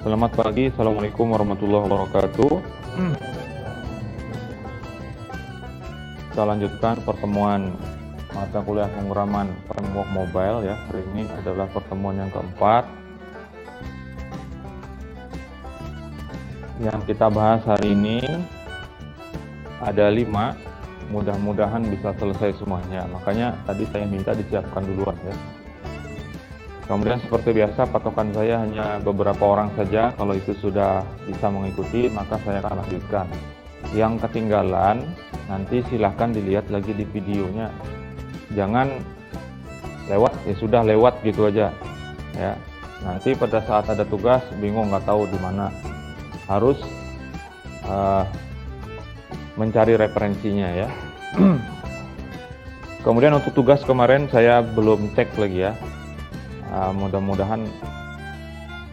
Selamat pagi, Assalamualaikum warahmatullahi wabarakatuh. Kita lanjutkan pertemuan mata kuliah pemrograman framework mobile ya. Hari ini adalah pertemuan yang keempat. Yang kita bahas hari ini ada 5. Mudah-mudahan bisa selesai semuanya. Makanya tadi saya minta disiapkan duluan ya. Kemudian seperti biasa patokan saya hanya beberapa orang saja. Kalau itu sudah bisa mengikuti maka saya akan lanjutkan. Yang ketinggalan nanti silahkan dilihat lagi di videonya. Jangan lewat, ya sudah lewat gitu aja ya. Nanti pada saat ada tugas bingung nggak tahu di mana. Harus mencari referensinya ya. Kemudian untuk tugas kemarin saya belum cek lagi ya. Mudah-mudahan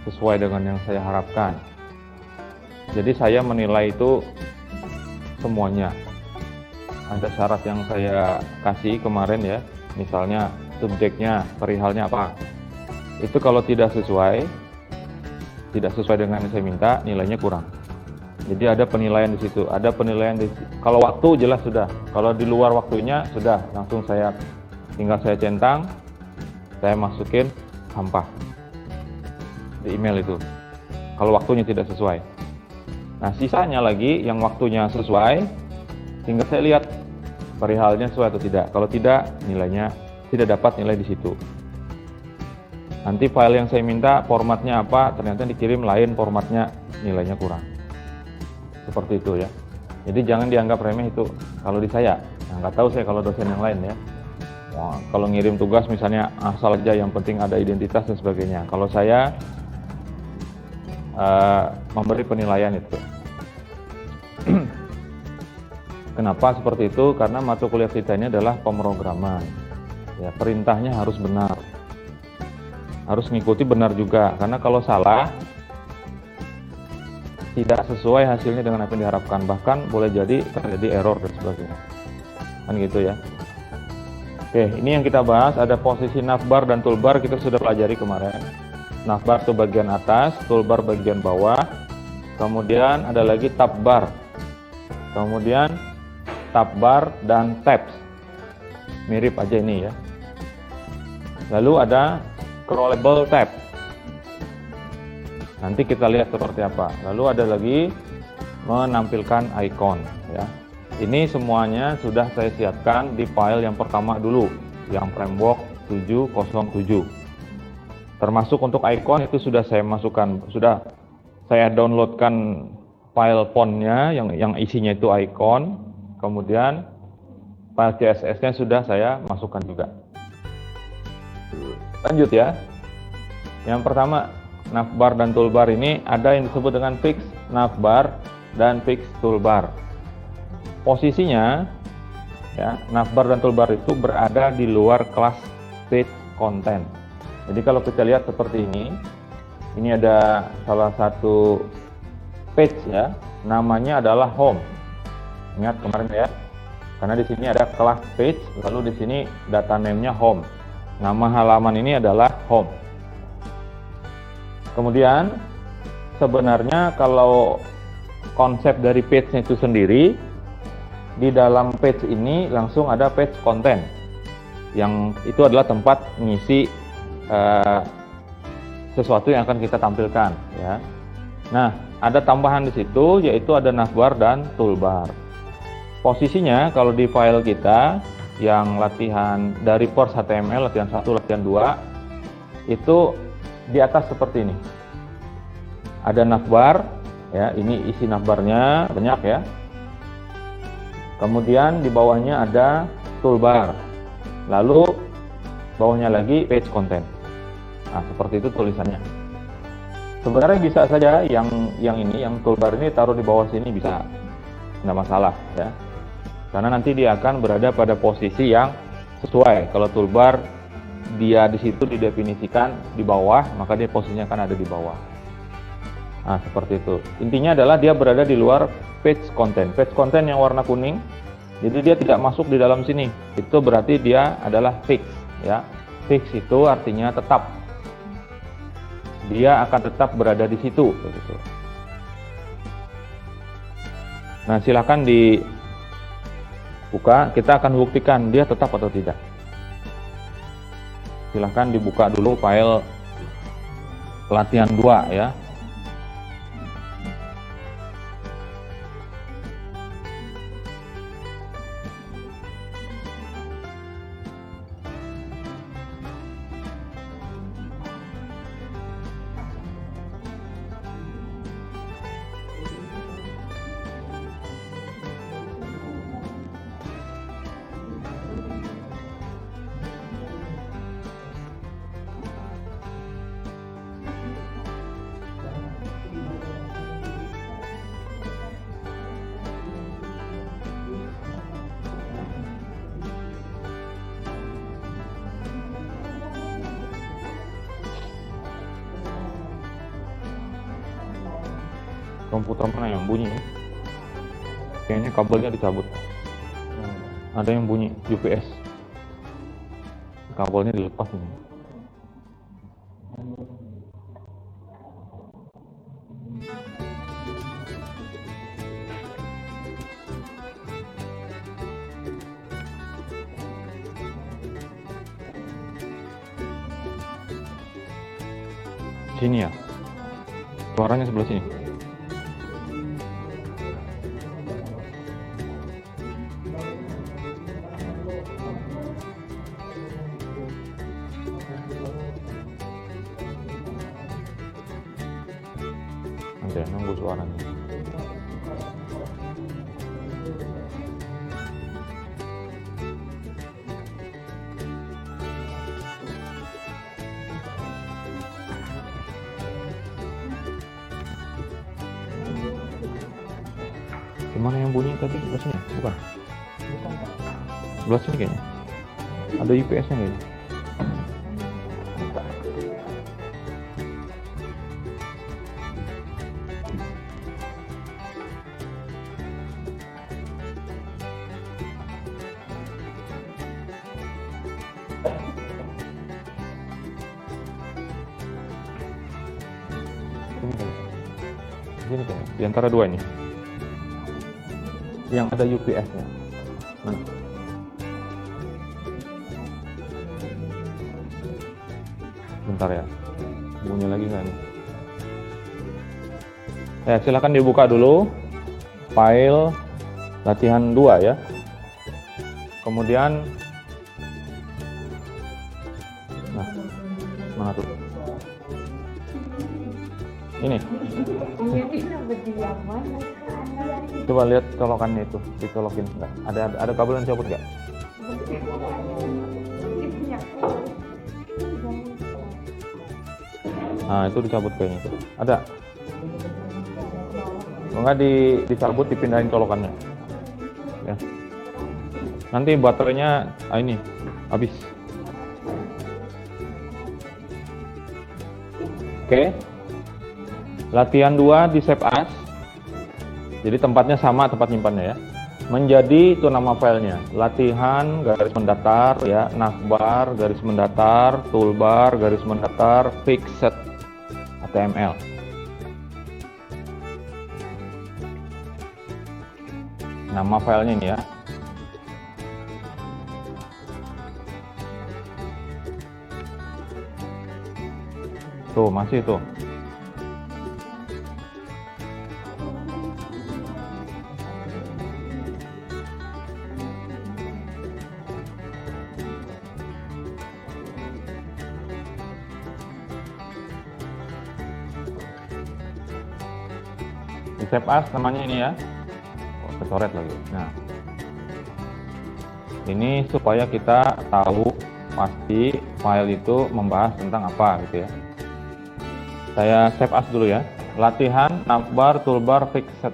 sesuai dengan yang saya harapkan. Jadi saya menilai itu semuanya. Ada syarat yang saya kasih kemarin ya, misalnya subjeknya, perihalnya apa. Itu kalau tidak sesuai dengan yang saya minta, nilainya kurang. Jadi ada penilaian di situ, ada penilaian kalau waktu jelas sudah, kalau di luar waktunya sudah langsung tinggal saya centang, saya masukin sampah di email itu. Kalau waktunya tidak sesuai. Nah, sisanya lagi yang waktunya sesuai, tinggal saya lihat perihalnya sesuai atau tidak. Kalau tidak, nilainya tidak dapat nilai di situ. Nanti file yang saya minta formatnya apa, ternyata dikirim lain formatnya, nilainya kurang. Seperti itu ya. Jadi jangan dianggap remeh itu kalau di saya. Nah, nggak tahu saya kalau dosen yang lain ya. Wah, kalau ngirim tugas misalnya asal aja yang penting ada identitas dan sebagainya. Kalau saya memberi penilaian itu. Kenapa seperti itu? Karena mata kuliah kita ini adalah pemrograman. Ya, perintahnya harus benar. Harus mengikuti benar juga. Karena kalau salah, tidak sesuai hasilnya dengan apa yang diharapkan. Bahkan boleh jadi terjadi error dan sebagainya. Kan gitu ya. Oke, ini yang kita bahas, ada posisi navbar dan toolbar kita sudah pelajari kemarin. Navbar itu bagian atas, toolbar bagian bawah. Kemudian ada lagi tabbar. Kemudian tabbar dan tabs. Mirip aja ini ya. Lalu ada scrollable tab. Nanti kita lihat seperti apa. Lalu ada lagi menampilkan icon ya. Ini semuanya sudah saya siapkan di file yang pertama dulu, yang framework 707. Termasuk untuk icon itu sudah saya masukkan, sudah saya downloadkan file fontnya yang isinya itu icon, kemudian file CSS-nya sudah saya masukkan juga. Lanjut ya. Yang pertama, navbar dan toolbar ini ada yang disebut dengan fix navbar dan fix toolbar. Posisinya ya, navbar dan toolbar itu berada di luar kelas page content. Jadi kalau kita lihat seperti ini ada salah satu page ya, namanya adalah home. Ingat kemarin ya, karena di sini ada kelas page, lalu di sini data name-nya home. Nama halaman ini adalah home. Kemudian sebenarnya kalau konsep dari page-nya itu sendiri, di dalam page ini langsung ada page content yang itu adalah tempat mengisi sesuatu yang akan kita tampilkan ya. Nah, ada tambahan di situ yaitu ada navbar dan toolbar. Posisinya kalau di file kita yang latihan dari course HTML latihan 1, latihan 2 itu di atas seperti ini. Ada navbar ya, ini isi navbarnya banyak ya. Kemudian di bawahnya ada toolbar. Lalu bawahnya lagi page content. Nah, seperti itu tulisannya. Sebenarnya bisa saja yang toolbar ini taruh di bawah sini bisa. Enggak masalah ya. Karena nanti dia akan berada pada posisi yang sesuai. Kalau toolbar dia di situ didefinisikan di bawah, maka dia posisinya akan ada di bawah. Nah, seperti itu. Intinya adalah dia berada di luar page content. Page content yang warna kuning, jadi dia tidak masuk di dalam sini. Itu berarti dia adalah fix ya. Fix itu artinya tetap. dia akan tetap berada di situ. Begitu. Nah, silahkan dibuka, kita akan buktikan dia tetap atau tidak. Silahkan dibuka dulu file latihan 2 ya. Komputer mana yang bunyi? Kayaknya kabelnya dicabut. Ada yang bunyi UPS. Kabelnya dilepas ini. Sini ya. Suaranya sebelah sini. Nanti nunggu suaranya. Gimana yang bunyi tadi? Sebelah sini? Bukan? Sebelah sini kayaknya. Ada UPS-nya kayaknya. Sini kayaknya. Di antara dua ini. Yang ada UPS-nya. Mana? Bentar ya. Bunyi lagi nggak nih? Ya, silakan dibuka dulu file latihan 2 ya. Kemudian nah, mana tuh? Ini. Coba lihat colokannya itu, dicolokin enggak? Ada kabel yang dicopot enggak? Nah, itu dicabut kayaknya itu. Ada. Enggak dicabut, dipindahin colokannya. Ya. Nanti baterainya ini habis. Oke. Latihan 2 di save as. Jadi tempatnya sama, tempat nyimpannya ya. Menjadi itu nama filenya. Latihan garis mendatar ya, navbar garis mendatar, toolbar garis mendatar, fixed HTML. Nama filenya ini ya. Tuh, masih tuh. Di save as namanya ini ya. Oh, kecoret lagi. Nah, ini supaya kita tahu pasti file itu membahas tentang apa gitu ya. Saya save as dulu ya. Latihan navbar toolbar fixed.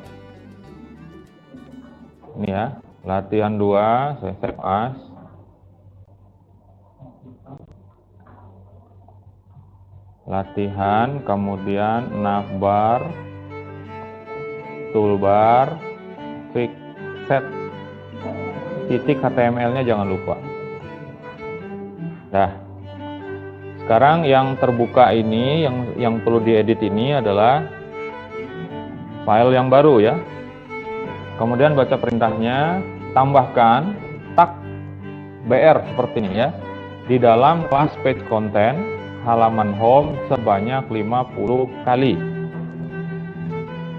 Ini ya, latihan 2, saya save as. Latihan, kemudian navbar toolbar fixed titik HTML-nya jangan lupa. Dah. Sekarang yang terbuka ini, yang perlu diedit ini adalah file yang baru ya. Kemudian baca perintahnya, tambahkan tag BR seperti ini ya. Di dalam kelas page content, halaman home sebanyak 50 kali.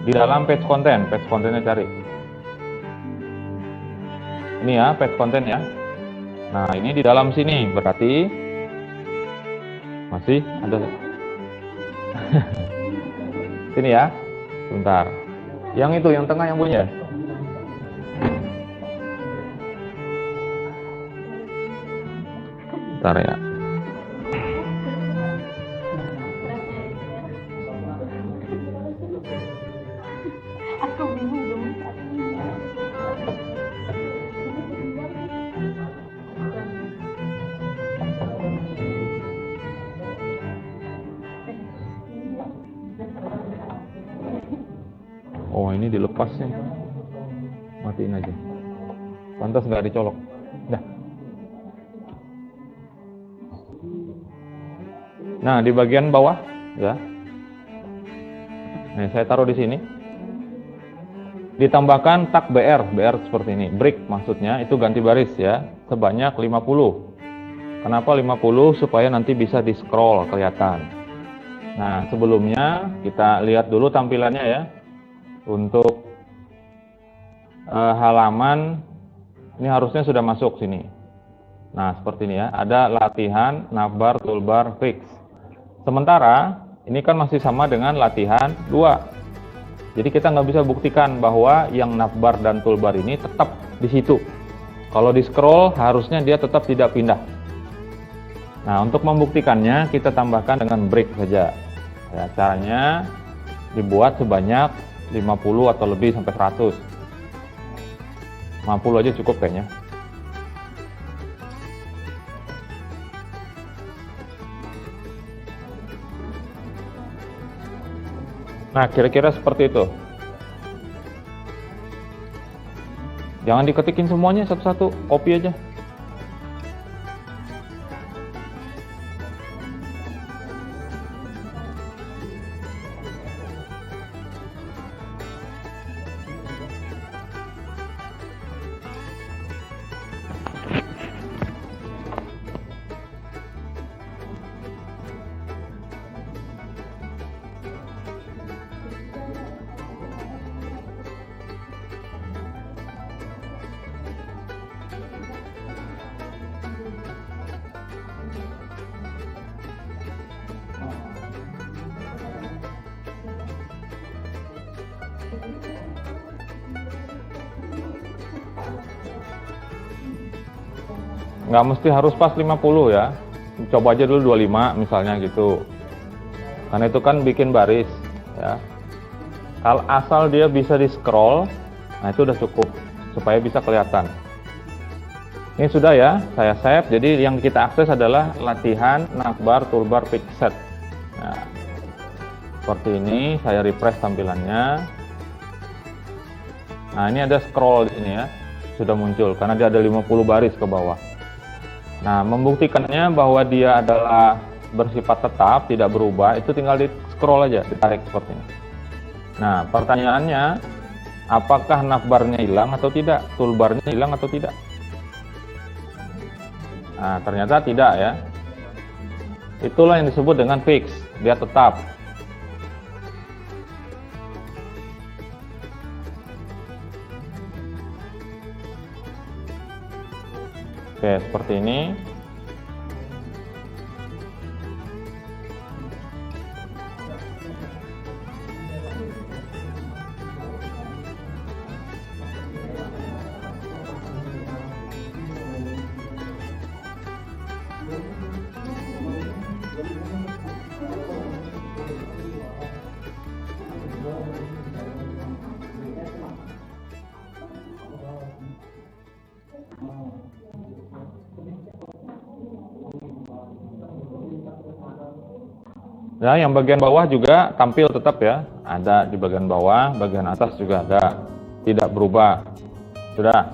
Di dalam page content-nya cari. Ini ya, page content ya. Nah, ini di dalam sini, berarti masih ada. Sini ya, sebentar. Yang itu, yang tengah yang punya. Bentar ya. Oh, ini dilepas nih. Matiin aja. Pantas nggak dicolok. Dah. Nah, di bagian bawah ya. Nah, saya taruh di sini. Ditambahkan tag BR seperti ini. Break maksudnya itu ganti baris ya, sebanyak 50. Kenapa 50? Supaya nanti bisa di-scroll kelihatan. Nah, sebelumnya kita lihat dulu tampilannya ya. Untuk halaman ini harusnya sudah masuk sini. Nah, seperti ini ya. Ada latihan, navbar, toolbar, fix. Sementara ini kan masih sama dengan latihan 2. Jadi kita nggak bisa buktikan bahwa yang navbar dan toolbar ini tetap di situ. Kalau di scroll harusnya dia tetap tidak pindah. Nah, untuk membuktikannya kita tambahkan dengan break saja. Ya, caranya dibuat sebanyak 50 atau lebih sampai 100. 50 aja cukup kayaknya. Nah, kira-kira seperti itu. Jangan diketikin semuanya satu-satu, copy aja. Nggak mesti harus pas 50 ya. Coba aja dulu 25 misalnya gitu. Karena itu kan bikin baris ya. Kalau asal dia bisa di scroll, nah itu udah cukup supaya bisa kelihatan. Ini sudah ya, saya save. Jadi yang kita akses adalah latihan, navbar, toolbar, fix set. Nah, seperti ini, saya refresh tampilannya. Nah, ini ada scroll di sini ya. Sudah muncul karena dia ada 50 baris ke bawah. Nah, membuktikannya bahwa dia adalah bersifat tetap, tidak berubah, itu tinggal di scroll aja, ditarik seperti ini. Nah, pertanyaannya, apakah navbarnya hilang atau tidak? Toolbarnya hilang atau tidak? Nah, ternyata tidak ya. Itulah yang disebut dengan fix, dia tetap. Oke, seperti ini. Ya, yang bagian bawah juga tampil tetap ya. Ada di bagian bawah, bagian atas juga ada. Tidak berubah. Sudah.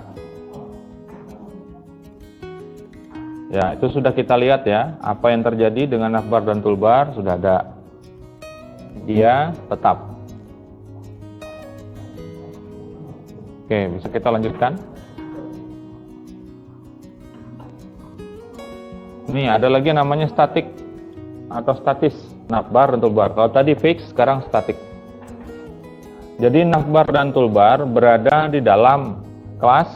Ya, itu sudah kita lihat ya, apa yang terjadi dengan navbar dan toolbar sudah ada. Dia tetap. Oke, bisa kita lanjutkan. Nih, ada lagi namanya statik atau statis, navbar dan toolbar. Kalau tadi fix, sekarang statik. Jadi navbar dan toolbar berada di dalam kelas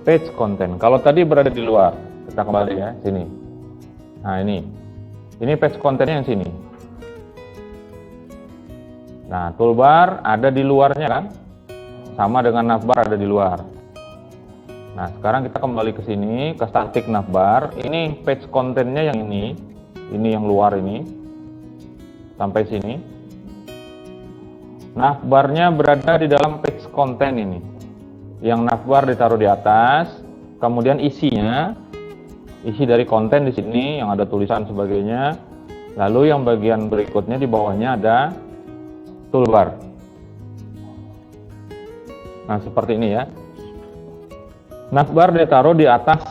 page content. Kalau tadi berada di luar, kita kembali ya, sini. Nah, ini page content-nya yang sini. Nah, toolbar ada di luarnya kan? Sama dengan navbar ada di luar. Nah, sekarang kita kembali ke sini, ke static navbar. Ini page content-nya yang ini yang luar ini. Sampai sini. Navbarnya berada di dalam page content ini. Yang navbar ditaruh di atas, kemudian isi dari konten di sini yang ada tulisan sebagainya. Lalu yang bagian berikutnya di bawahnya ada toolbar. Nah, seperti ini ya. Navbar ditaruh di atas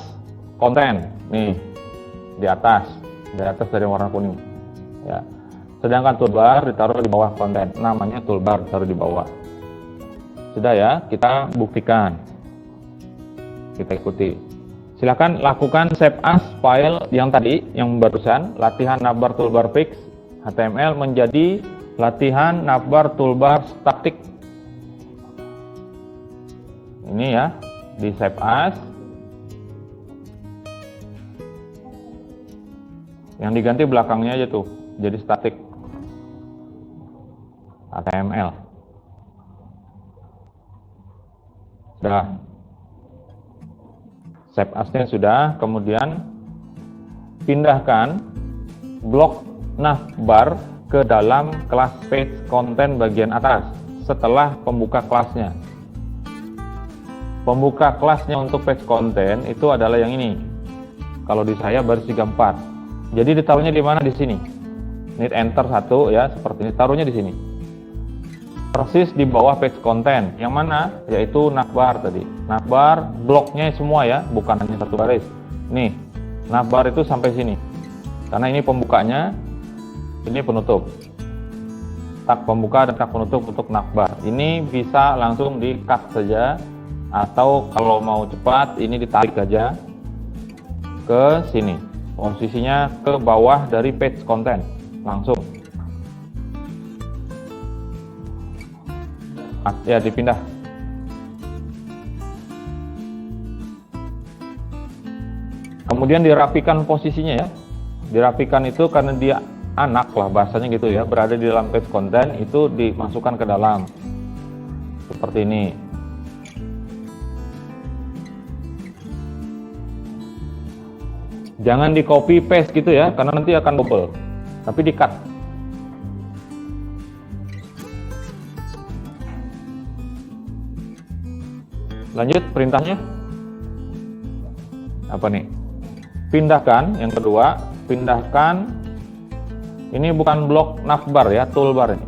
konten, nih, di atas dari warna kuning. Ya. Sedangkan toolbar ditaruh di bawah konten, namanya toolbar ditaruh di bawah. Sudah ya, kita buktikan, kita ikuti. Silakan lakukan save as file yang tadi, yang barusan, latihan navbar toolbar fix HTML menjadi latihan navbar toolbar static. Ini ya, di save as. Yang diganti belakangnya aja tuh, jadi static HTML. Sudah. Save as-nya sudah, kemudian pindahkan blok navbar ke dalam kelas page content bagian atas setelah pembuka kelasnya. Pembuka kelasnya untuk page content itu adalah yang ini. Kalau di saya baris 34. Jadi ditaruhnya di mana? Di sini. Ini enter 1 ya, seperti ini. Taruhnya di sini. Persis di bawah page content. Yang mana? Yaitu navbar tadi. Navbar bloknya semua ya, bukan hanya satu baris. Nih, navbar itu sampai sini. Karena ini pembukanya, ini penutup. Tak pembuka dan tak penutup untuk navbar. Ini bisa langsung di-cut saja. Atau kalau mau cepat, ini ditarik aja ke sini. Posisinya ke bawah dari page content. Langsung. Ya, dipindah. Kemudian dirapikan posisinya ya. Dirapikan itu karena dia anak lah bahasanya gitu ya. Berada di dalam page content, itu dimasukkan ke dalam. Seperti ini. Jangan di copy paste gitu ya, karena nanti akan double. Tapi di cut. Lanjut perintahnya. Apa nih? Pindahkan, yang kedua, pindahkan. Ini bukan blok navbar ya, toolbar ini.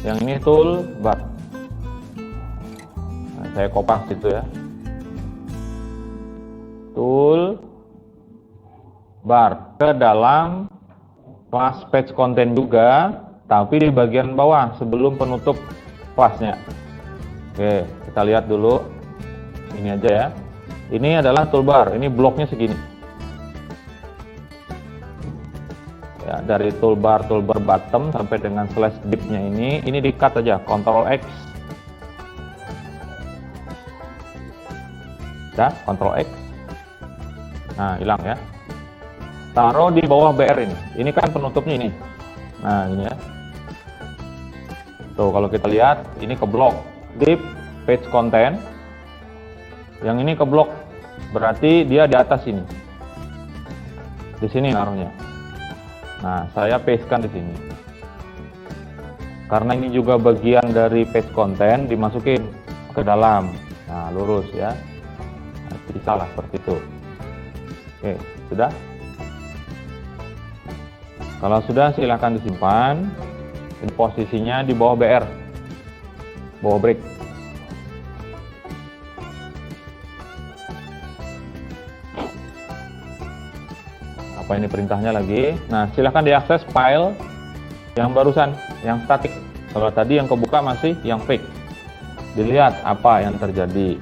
Yang ini toolbar. Nah, saya kopas gitu ya. Toolbar ke dalam kelas page content juga, tapi di bagian bawah sebelum penutup kelasnya. Oke, kita lihat dulu. Ini aja ya. Ini adalah toolbar. Ini bloknya segini. Ya, dari toolbar bottom sampai dengan slash div-nya ini di-cut aja, Ctrl X. Udah, Ctrl X. Nah, hilang ya. Taruh di bawah BR ini. Ini kan penutupnya ini. Nah, ini ya. Tuh, kalau kita lihat, ini ke blok. Div page content. Yang ini ke blok. Berarti dia di atas ini. Di sini naruhnya. Nah, saya pastekan di sini. Karena ini juga bagian dari page content, dimasukin ke dalam. Nah, lurus ya. Nah, bisa lah seperti itu. Oke, sudah? Kalau sudah, silahkan disimpan. Ini posisinya di bawah BR, bawah break. apa ini perintahnya lagi. Nah, silahkan diakses file yang barusan, yang statik. Kalau tadi yang kebuka masih yang fix. Dilihat apa yang terjadi.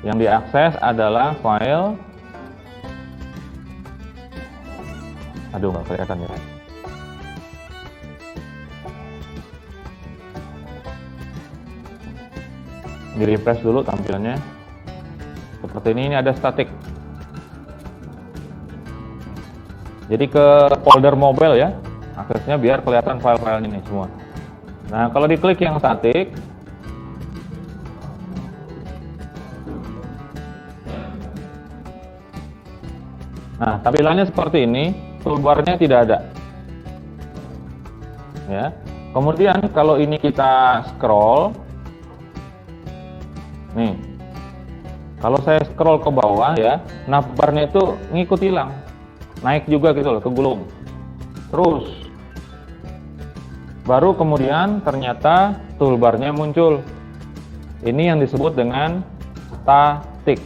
Yang diakses adalah file. Aduh, nggak kelihatan ya. Di refresh dulu tampilannya. Seperti ini ada statik. Jadi ke folder mobile ya, aksesnya biar kelihatan file-file ini semua. Nah, kalau diklik yang statik, nah tampilannya seperti ini, toolbarnya tidak ada. Ya. Kemudian kalau ini kita scroll, nih, kalau saya scroll ke bawah ya, navbarnya itu ngikut hilang. Naik juga gitu loh, kegulung. Terus baru kemudian ternyata toolbarnya muncul. Ini yang disebut dengan statik.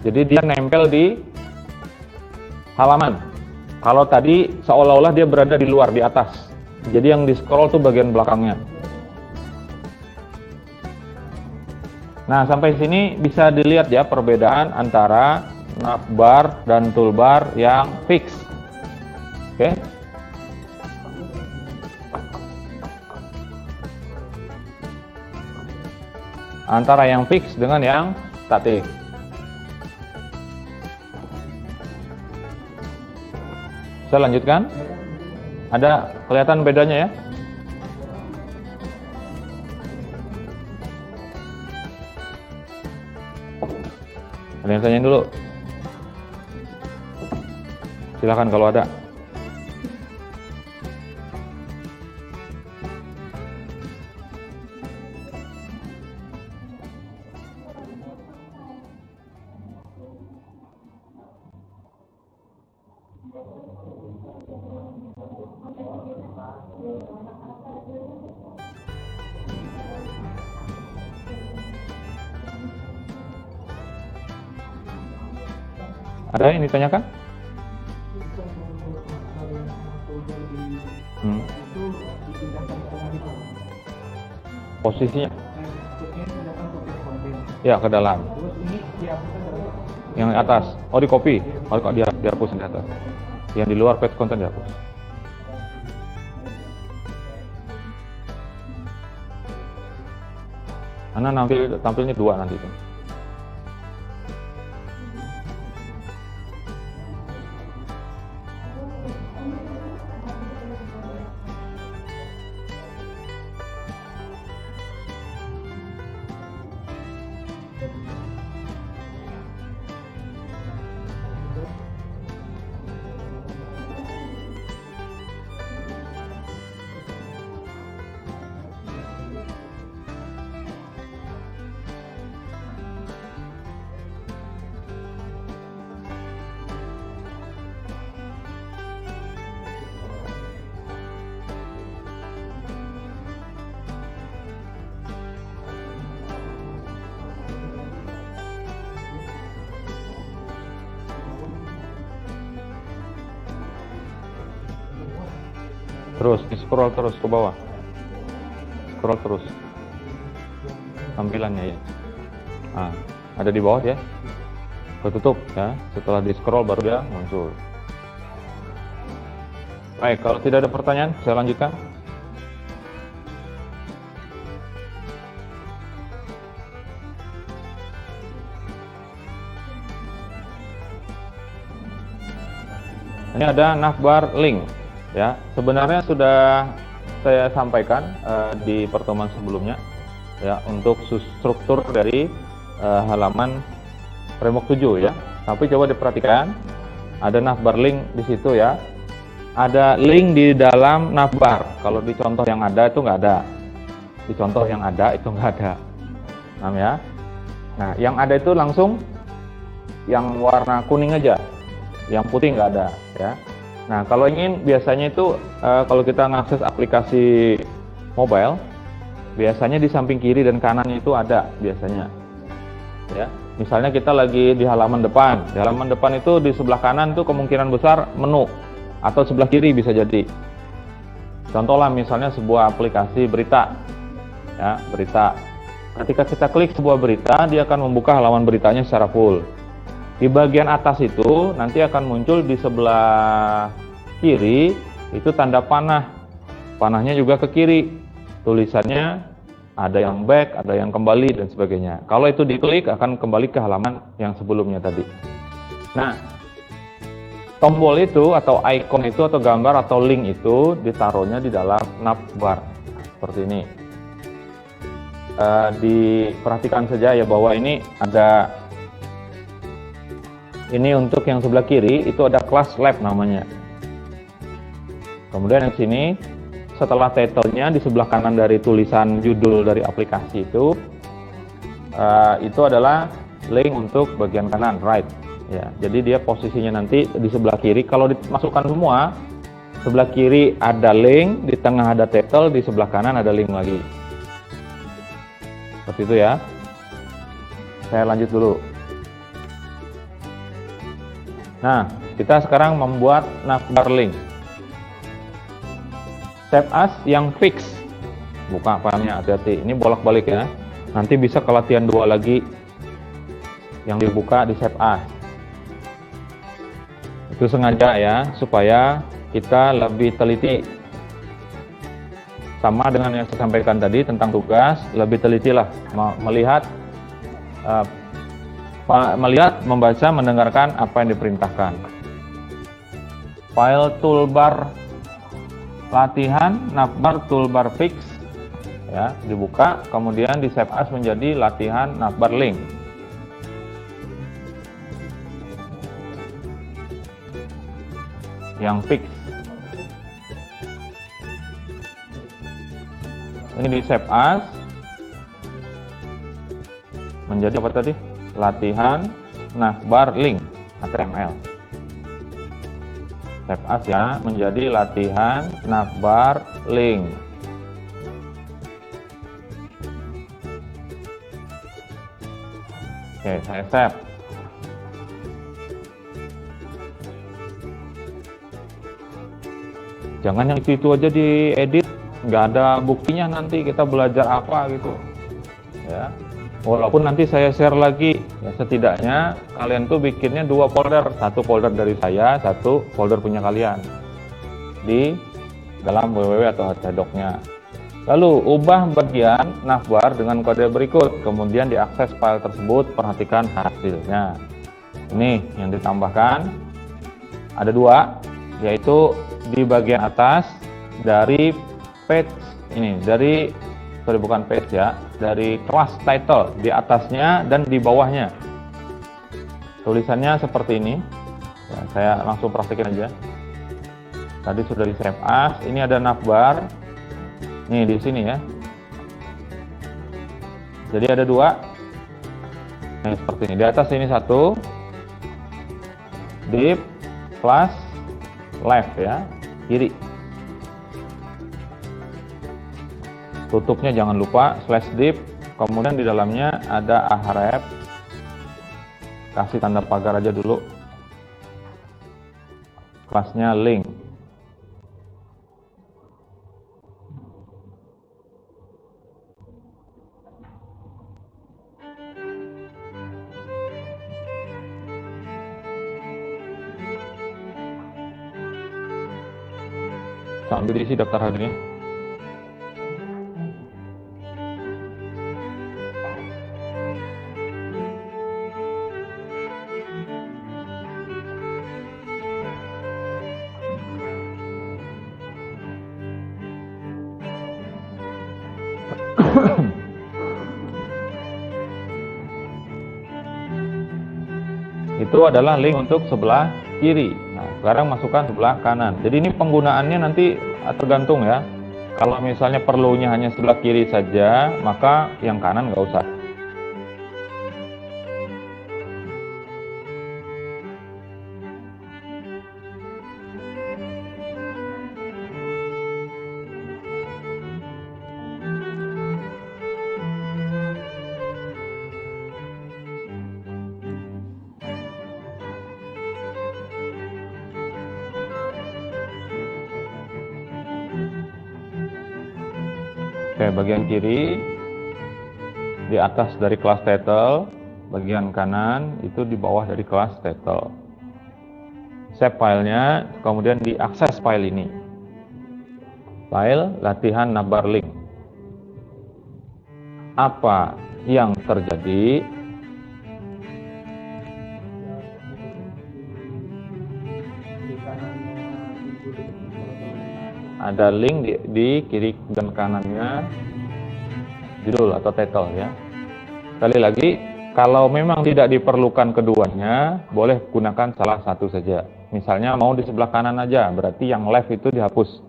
Jadi dia nempel di halaman. Kalau tadi seolah-olah dia berada di luar, di atas. Jadi yang di scroll tuh bagian belakangnya. Nah, sampai sini bisa dilihat ya perbedaan antara navbar dan toolbar yang fix. Oke. Antara yang fix dengan yang statik. Saya lanjutkan. Ada kelihatan bedanya ya? Ada yang tanyain dulu? Silakan kalau ada. Ada yang ditanyakan? Posisinya? Ya, ke dalam. Yang atas. Oh, di copy. Oh, kok dihapus di atas. Yang di luar page content dihapus. Karena tampilnya dua nanti itu. Terus, scroll terus ke bawah. Scroll terus. Tampilannya ya. Nah, ada di bawah ya. Ketutup ya. Setelah di scroll baru dia muncul. Baik, kalau tidak ada pertanyaan, saya lanjutkan. Ini ada navbar link. Ya, sebenarnya sudah saya sampaikan di pertemuan sebelumnya ya untuk struktur dari halaman framework 7 ya. Tapi coba diperhatikan, ada navbar link di situ ya. Ada link di dalam navbar. Kalau di contoh yang ada itu nggak ada. Di contoh yang ada itu nggak ada. Paham ya? Nah, yang ada itu langsung yang warna kuning aja. Yang putih nggak ada ya. Nah, kalau ingin biasanya itu kalau kita mengakses aplikasi mobile, biasanya di samping kiri dan kanannya itu ada biasanya. Ya. Misalnya kita lagi di halaman depan. Di halaman depan itu di sebelah kanan itu kemungkinan besar menu, atau sebelah kiri bisa jadi. Contoh lah misalnya sebuah aplikasi berita, ya, berita. Ketika kita klik sebuah berita, dia akan membuka halaman beritanya secara full. Di bagian atas itu nanti akan muncul di sebelah kiri itu tanda panah. Panahnya juga ke kiri. Tulisannya ada yang back, ada yang kembali dan sebagainya. Kalau itu diklik akan kembali ke halaman yang sebelumnya tadi. Nah, tombol itu atau icon itu atau gambar atau link itu ditaruhnya di dalam navbar seperti ini. Diperhatikan saja ya bahwa ini ada, ini untuk yang sebelah kiri itu ada kelas lab namanya. Kemudian yang sini setelah title-nya di sebelah kanan dari tulisan judul dari aplikasi itu adalah link untuk bagian kanan, right. Ya, jadi dia posisinya nanti di sebelah kiri. Kalau dimasukkan semua, sebelah kiri ada link, di tengah ada title, di sebelah kanan ada link lagi. Seperti itu ya. Saya lanjut dulu. Nah, kita sekarang membuat navbar link. Save as yang fix. Buka panelnya, hati-hati. Ini bolak-balik ya. Nanti bisa ke latihan 2 lagi yang dibuka di save as. Itu sengaja ya, supaya kita lebih teliti. Sama dengan yang saya sampaikan tadi tentang tugas, lebih telitilah melihat, membaca, mendengarkan apa yang diperintahkan. File toolbar latihan, navbar toolbar fix, ya, dibuka, kemudian di save as menjadi latihan navbar link. Yang fix. Ini di save as menjadi apa tadi? Latihan navbar link HTML. Save as ya, menjadi latihan navbar link. Oke, saya save. Jangan yang itu aja diedit, nggak ada buktinya nanti kita belajar apa gitu. Ya. Walaupun nanti saya share lagi, ya setidaknya kalian tuh bikinnya 2 folder, 1 folder dari saya, 1 folder punya kalian di dalam www atau htdoc-nya. Lalu ubah bagian navbar dengan kode berikut, kemudian diakses file tersebut, perhatikan hasilnya. Ini yang ditambahkan, ada 2, yaitu di bagian atas dari page ini, bukan page ya, dari kelas title di atasnya dan di bawahnya. Tulisannya seperti ini. Ya, saya langsung praktikin aja. Tadi sudah di save as. Ini ada navbar. Nih di sini ya. Jadi ada 2. Nah, seperti ini. Di atas ini 1. Div plus left ya, kiri. Tutupnya jangan lupa /div, kemudian di dalamnya ada ahref, kasih tanda pagar aja dulu, kelasnya link. Sambil diisi daftar hadirin. Itu adalah link untuk sebelah kiri. Nah, sekarang masukkan sebelah kanan. Jadi ini penggunaannya nanti tergantung ya. Kalau misalnya perlunya hanya sebelah kiri saja, maka yang kanan nggak usah. Oke, bagian kiri di atas dari kelas title, bagian kanan itu di bawah dari kelas title. Save filenya, kemudian diakses file ini. File latihan navbar link. Apa yang terjadi? Ada link di kiri dan kanannya judul atau title ya. Sekali lagi, kalau memang tidak diperlukan keduanya, boleh gunakan salah satu saja. Misalnya mau di sebelah kanan aja, berarti yang left itu dihapus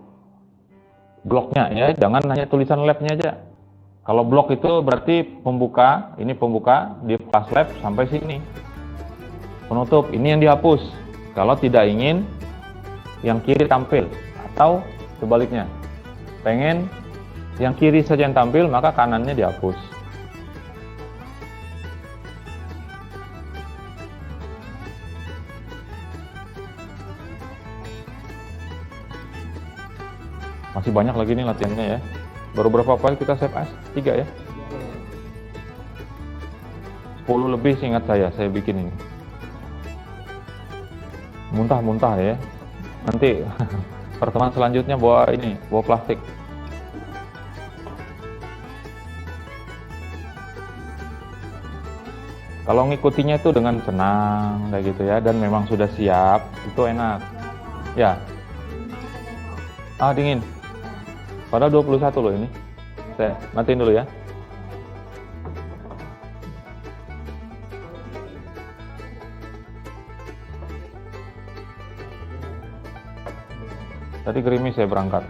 bloknya ya, jangan hanya tulisan leftnya aja. Kalau blok itu berarti pembuka, ini pembuka di pas left sampai sini. Penutup, ini yang dihapus. Kalau tidak ingin yang kiri tampil, atau sebaliknya, pengen yang kiri saja yang tampil, maka kanannya dihapus. Masih banyak lagi nih latihannya ya. Baru berapa file kita save as? 3 ya? 10 lebih seingat saya bikin ini. Muntah-muntah ya. Nanti pertemuan selanjutnya bawa plastik. Kalau ngikutinya itu dengan senang kayak gitu ya, dan memang sudah siap, itu enak. Ya. Dingin. Padahal 21 loh ini. Saya matiin dulu ya. Tadi gerimis saya berangkat.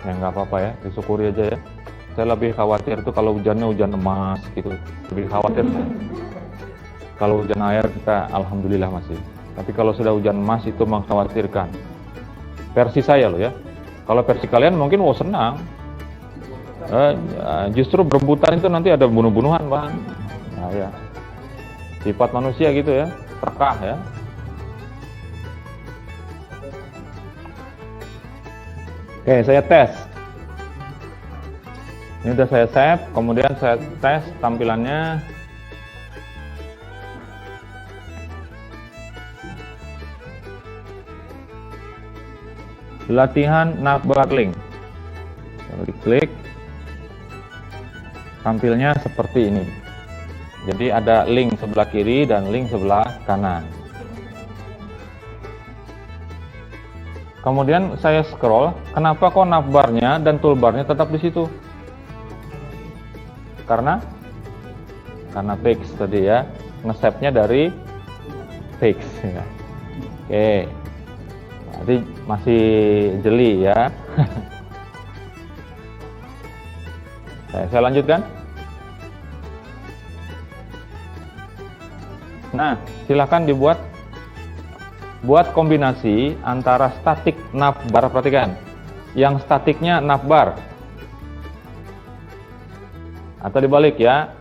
Ya nggak apa-apa ya, disyukuri aja ya. Saya lebih khawatir tuh kalau hujannya hujan emas gitu. Lebih khawatir. Kalau hujan air kita alhamdulillah masih. Tapi kalau sudah hujan emas itu mengkhawatirkan. Versi saya loh ya. Kalau versi kalian mungkin senang. Justru berebutan itu nanti ada bunuh-bunuhan bang. Nah ya. Sifat manusia gitu ya, terkah ya. Oke, saya tes. Ini udah saya save, kemudian saya tes tampilannya. Latihan navbar link. Kalau diklik, tampilnya seperti ini. Jadi ada link sebelah kiri dan link sebelah kanan. Kemudian saya scroll, kenapa kok navbarnya dan toolbarnya tetap di situ? Karena fix tadi ya, nge-save-nya dari fix ya. Oke. Jadi masih jeli ya. Saya lanjutkan. Nah, silakan buat kombinasi antara statik navbar, perhatikan. Yang statiknya navbar. Atau dibalik ya.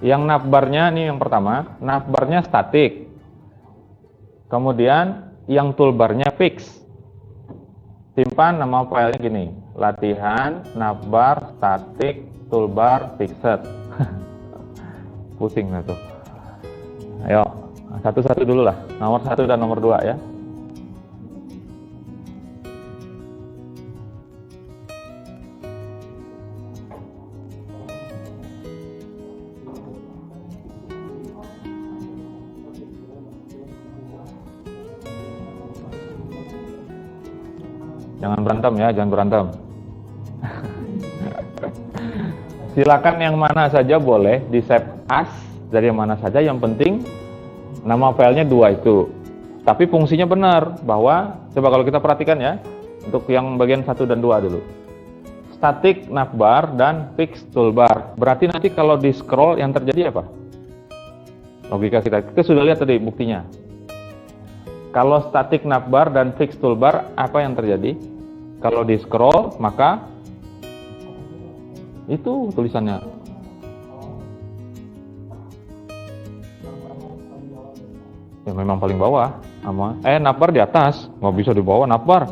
Yang navbarnya ini yang pertama, navbarnya statik. Kemudian yang toolbarnya fix. Simpan nama filenya gini, latihan navbar statik toolbar fixed. Pusing lah tuh. Ayo, satu-satu dulu lah, nomor 1 dan nomor 2 ya. Jangan berantem ya, jangan berantem. Silakan yang mana saja boleh di save as, dari yang mana saja, yang penting nama filenya 2 itu. Tapi fungsinya benar, bahwa coba kalau kita perhatikan ya, untuk yang bagian 1 dan 2 dulu. Static navbar dan fix toolbar. Berarti nanti kalau di scroll yang terjadi apa? Logika kita sudah lihat tadi buktinya. Kalau static navbar dan fix toolbar, apa yang terjadi? Kalau di scroll, maka itu tulisannya. Ya memang paling bawah. Navbar di atas, nggak bisa di bawah navbar.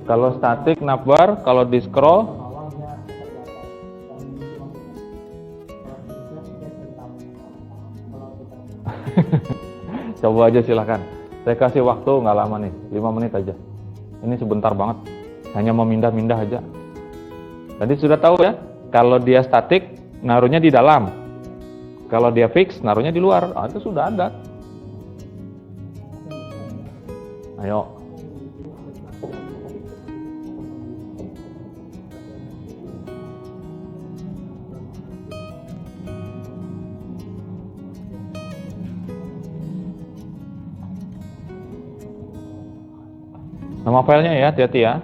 Kalau statik navbar, kalau di scroll coba aja silahkan. Saya kasih waktu nggak lama nih, 5 menit aja. Ini sebentar banget, hanya memindah-mindah aja. Tadi sudah tahu ya, kalau dia statik, naruhnya di dalam. Kalau dia fix, naruhnya di luar. Itu sudah ada. Ayo. Nama filenya ya, hati-hati ya.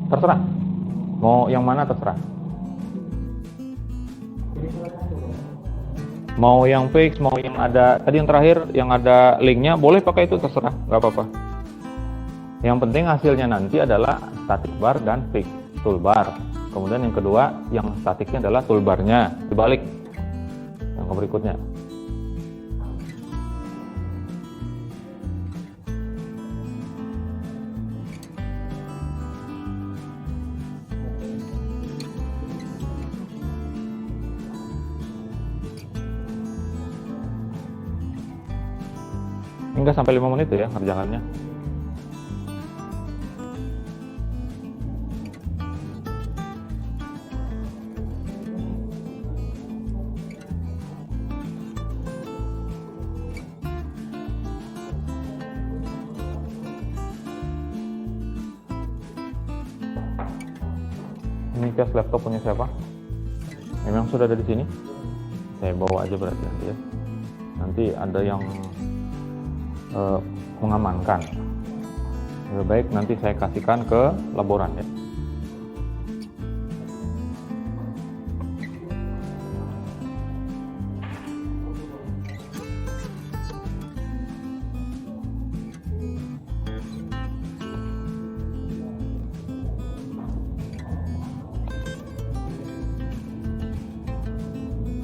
Terserah. Mau yang mana terserah. Mau yang fix, mau yang ada, tadi yang terakhir yang ada linknya, boleh pakai itu, terserah, nggak apa-apa. Yang penting hasilnya nanti adalah static bar dan fix toolbar. Kemudian yang kedua, yang statiknya adalah toolbarnya, dibalik. Yang berikutnya. Enggak sampai 5 menit ya kerjaannya. Ini case laptop punya siapa? Memang sudah ada di sini. Saya bawa aja berarti nanti ya. Nanti ada yang mengamankan. Lebih baik nanti saya kasihkan ke laboran ya.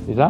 Bisa?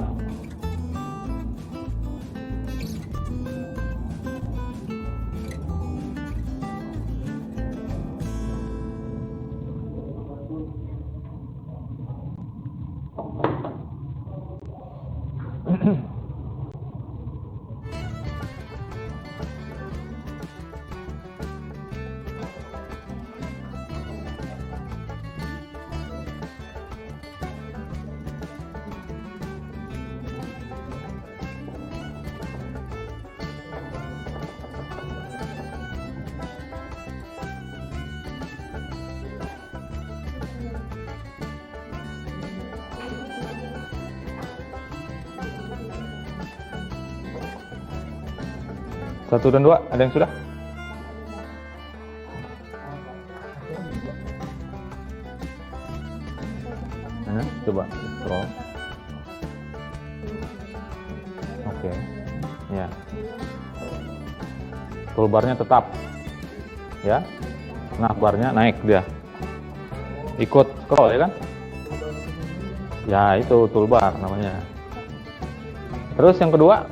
Satu dan dua, ada yang sudah? Coba scroll. Oke. Ya. Toolbarnya tetap. Ya. Navbarnya naik dia. Ikut scroll ya kan? Ya, itu toolbar namanya. Terus yang kedua,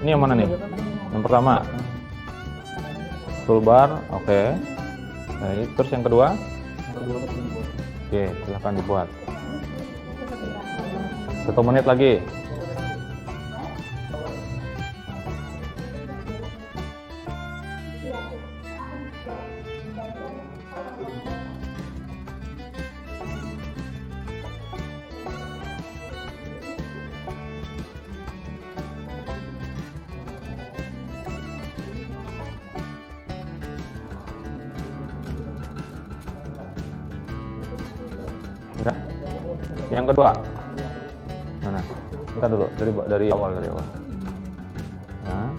ini yang mana nih? Yang pertama toolbar, oke. Nah, terus yang kedua, oke, silahkan dibuat. 1 menit lagi. Yang kedua, mana? Kita dulu dari awal. Nah,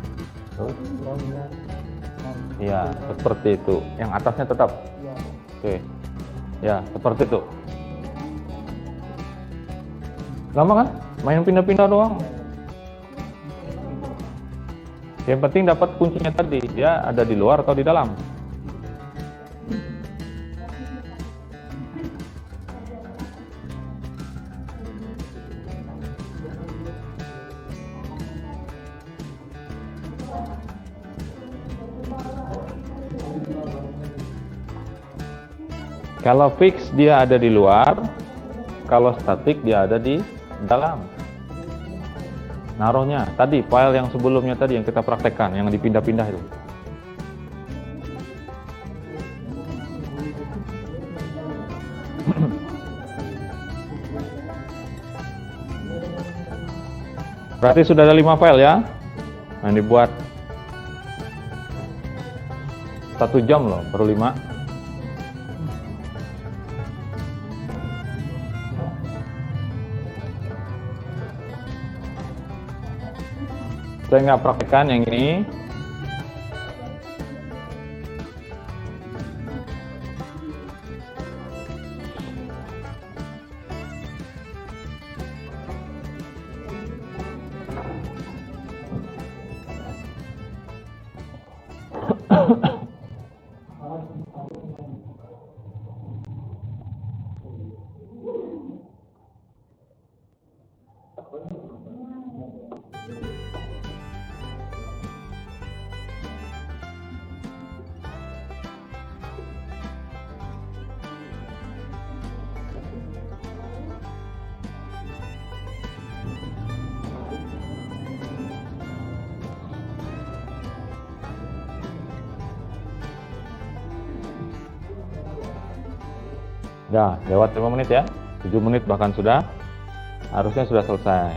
terus, ya seperti itu. Yang atasnya tetap, oke, ya seperti itu. Lama kan? Main pindah-pindah doang. Yang penting dapat kuncinya tadi, dia ada di luar atau di dalam. Kalau fix dia ada di luar, kalau statik dia ada di dalam. Naruhnya tadi file yang sebelumnya tadi yang kita praktekkan, yang dipindah-pindah itu. Berarti sudah ada 5 file ya yang dibuat. 1 jam loh, baru 5. Saya nggak praktekkan yang ini. Udah lewat 5 menit ya, 7 menit bahkan sudah, harusnya sudah selesai.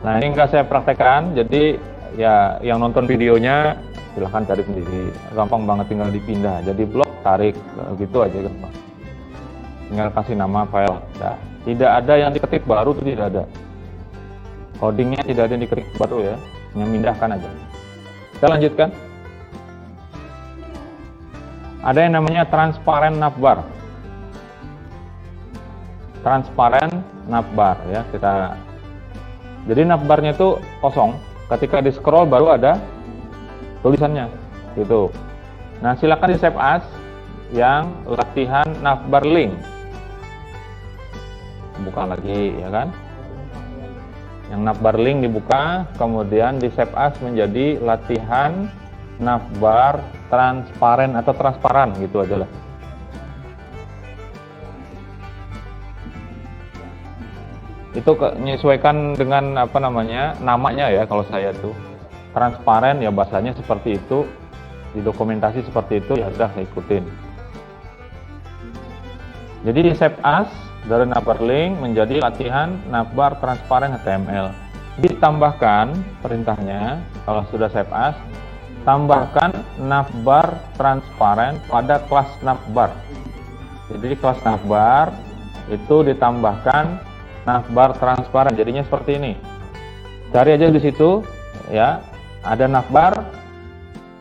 Nah ini nggak saya praktekkan, jadi ya yang nonton videonya silahkan cari sendiri, gampang banget, tinggal dipindah jadi blok, tarik gitu aja gampang. Tinggal kasih nama file. Nah, tidak ada yang diketik baru, itu tidak ada. Codingnya tidak ada yang diketik baru ya, hanya mindahkan aja. Kita lanjutkan. Ada yang namanya transparent navbar. Transparent navbar ya, kita. Jadi navbarnya itu kosong. Ketika di scroll baru ada tulisannya, gitu. Nah silakan di save as yang latihan navbar link. Buka lagi ya kan. Yang navbar link dibuka, kemudian di save as menjadi latihan navbar transparan atau transparan gitu aja lah. Itu menyesuaikan dengan apa namanya, namanya ya. Kalau saya tuh transparan ya bahasanya seperti itu, di dokumentasi seperti itu, ya udah saya ikutin. Jadi di save as dari navbar link menjadi latihan navbar transparan HTML. Ditambahkan perintahnya, kalau sudah save as, tambahkan navbar transparan pada kelas navbar. Jadi di kelas navbar itu ditambahkan navbar transparan. Jadinya seperti ini. Cari aja di situ ya, ada navbar,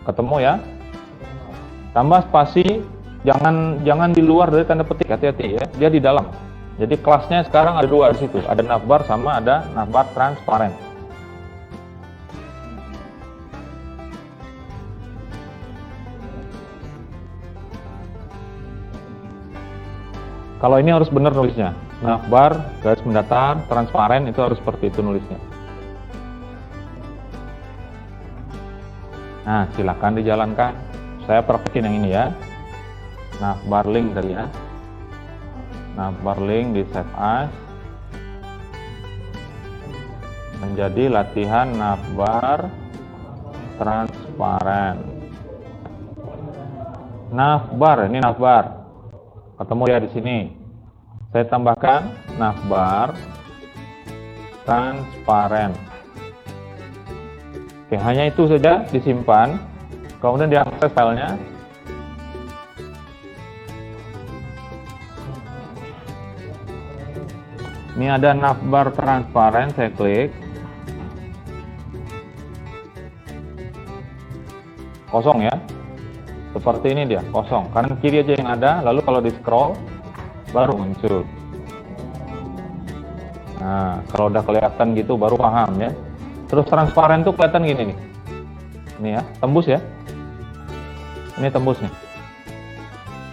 ketemu ya. Tambah spasi, jangan di luar dari tanda petik, hati-hati ya. Dia di dalam. Jadi kelasnya sekarang ada 2 di situ, ada navbar sama ada navbar transparan. Kalau ini harus benar nulisnya, navbar garis mendatar transparan, itu harus seperti itu nulisnya. Nah silakan dijalankan. Saya praktekin yang ini ya, navbar link tadi ya. Navbar link di save as menjadi latihan navbar transparan. Navbar, ini navbar. Ketemu ya di sini. Saya tambahkan navbar transparan. Oke, hanya itu saja disimpan. Kemudian diakses filenya. Ini ada navbar transparan, saya klik. Kosong ya. Seperti ini dia, kosong. Kanan kiri aja yang ada, lalu kalau di scroll baru muncul. Nah, kalau udah kelihatan gitu baru paham ya. Terus transparan tuh kelihatan gini nih. Ini ya, tembus ya. Ini tembus nih.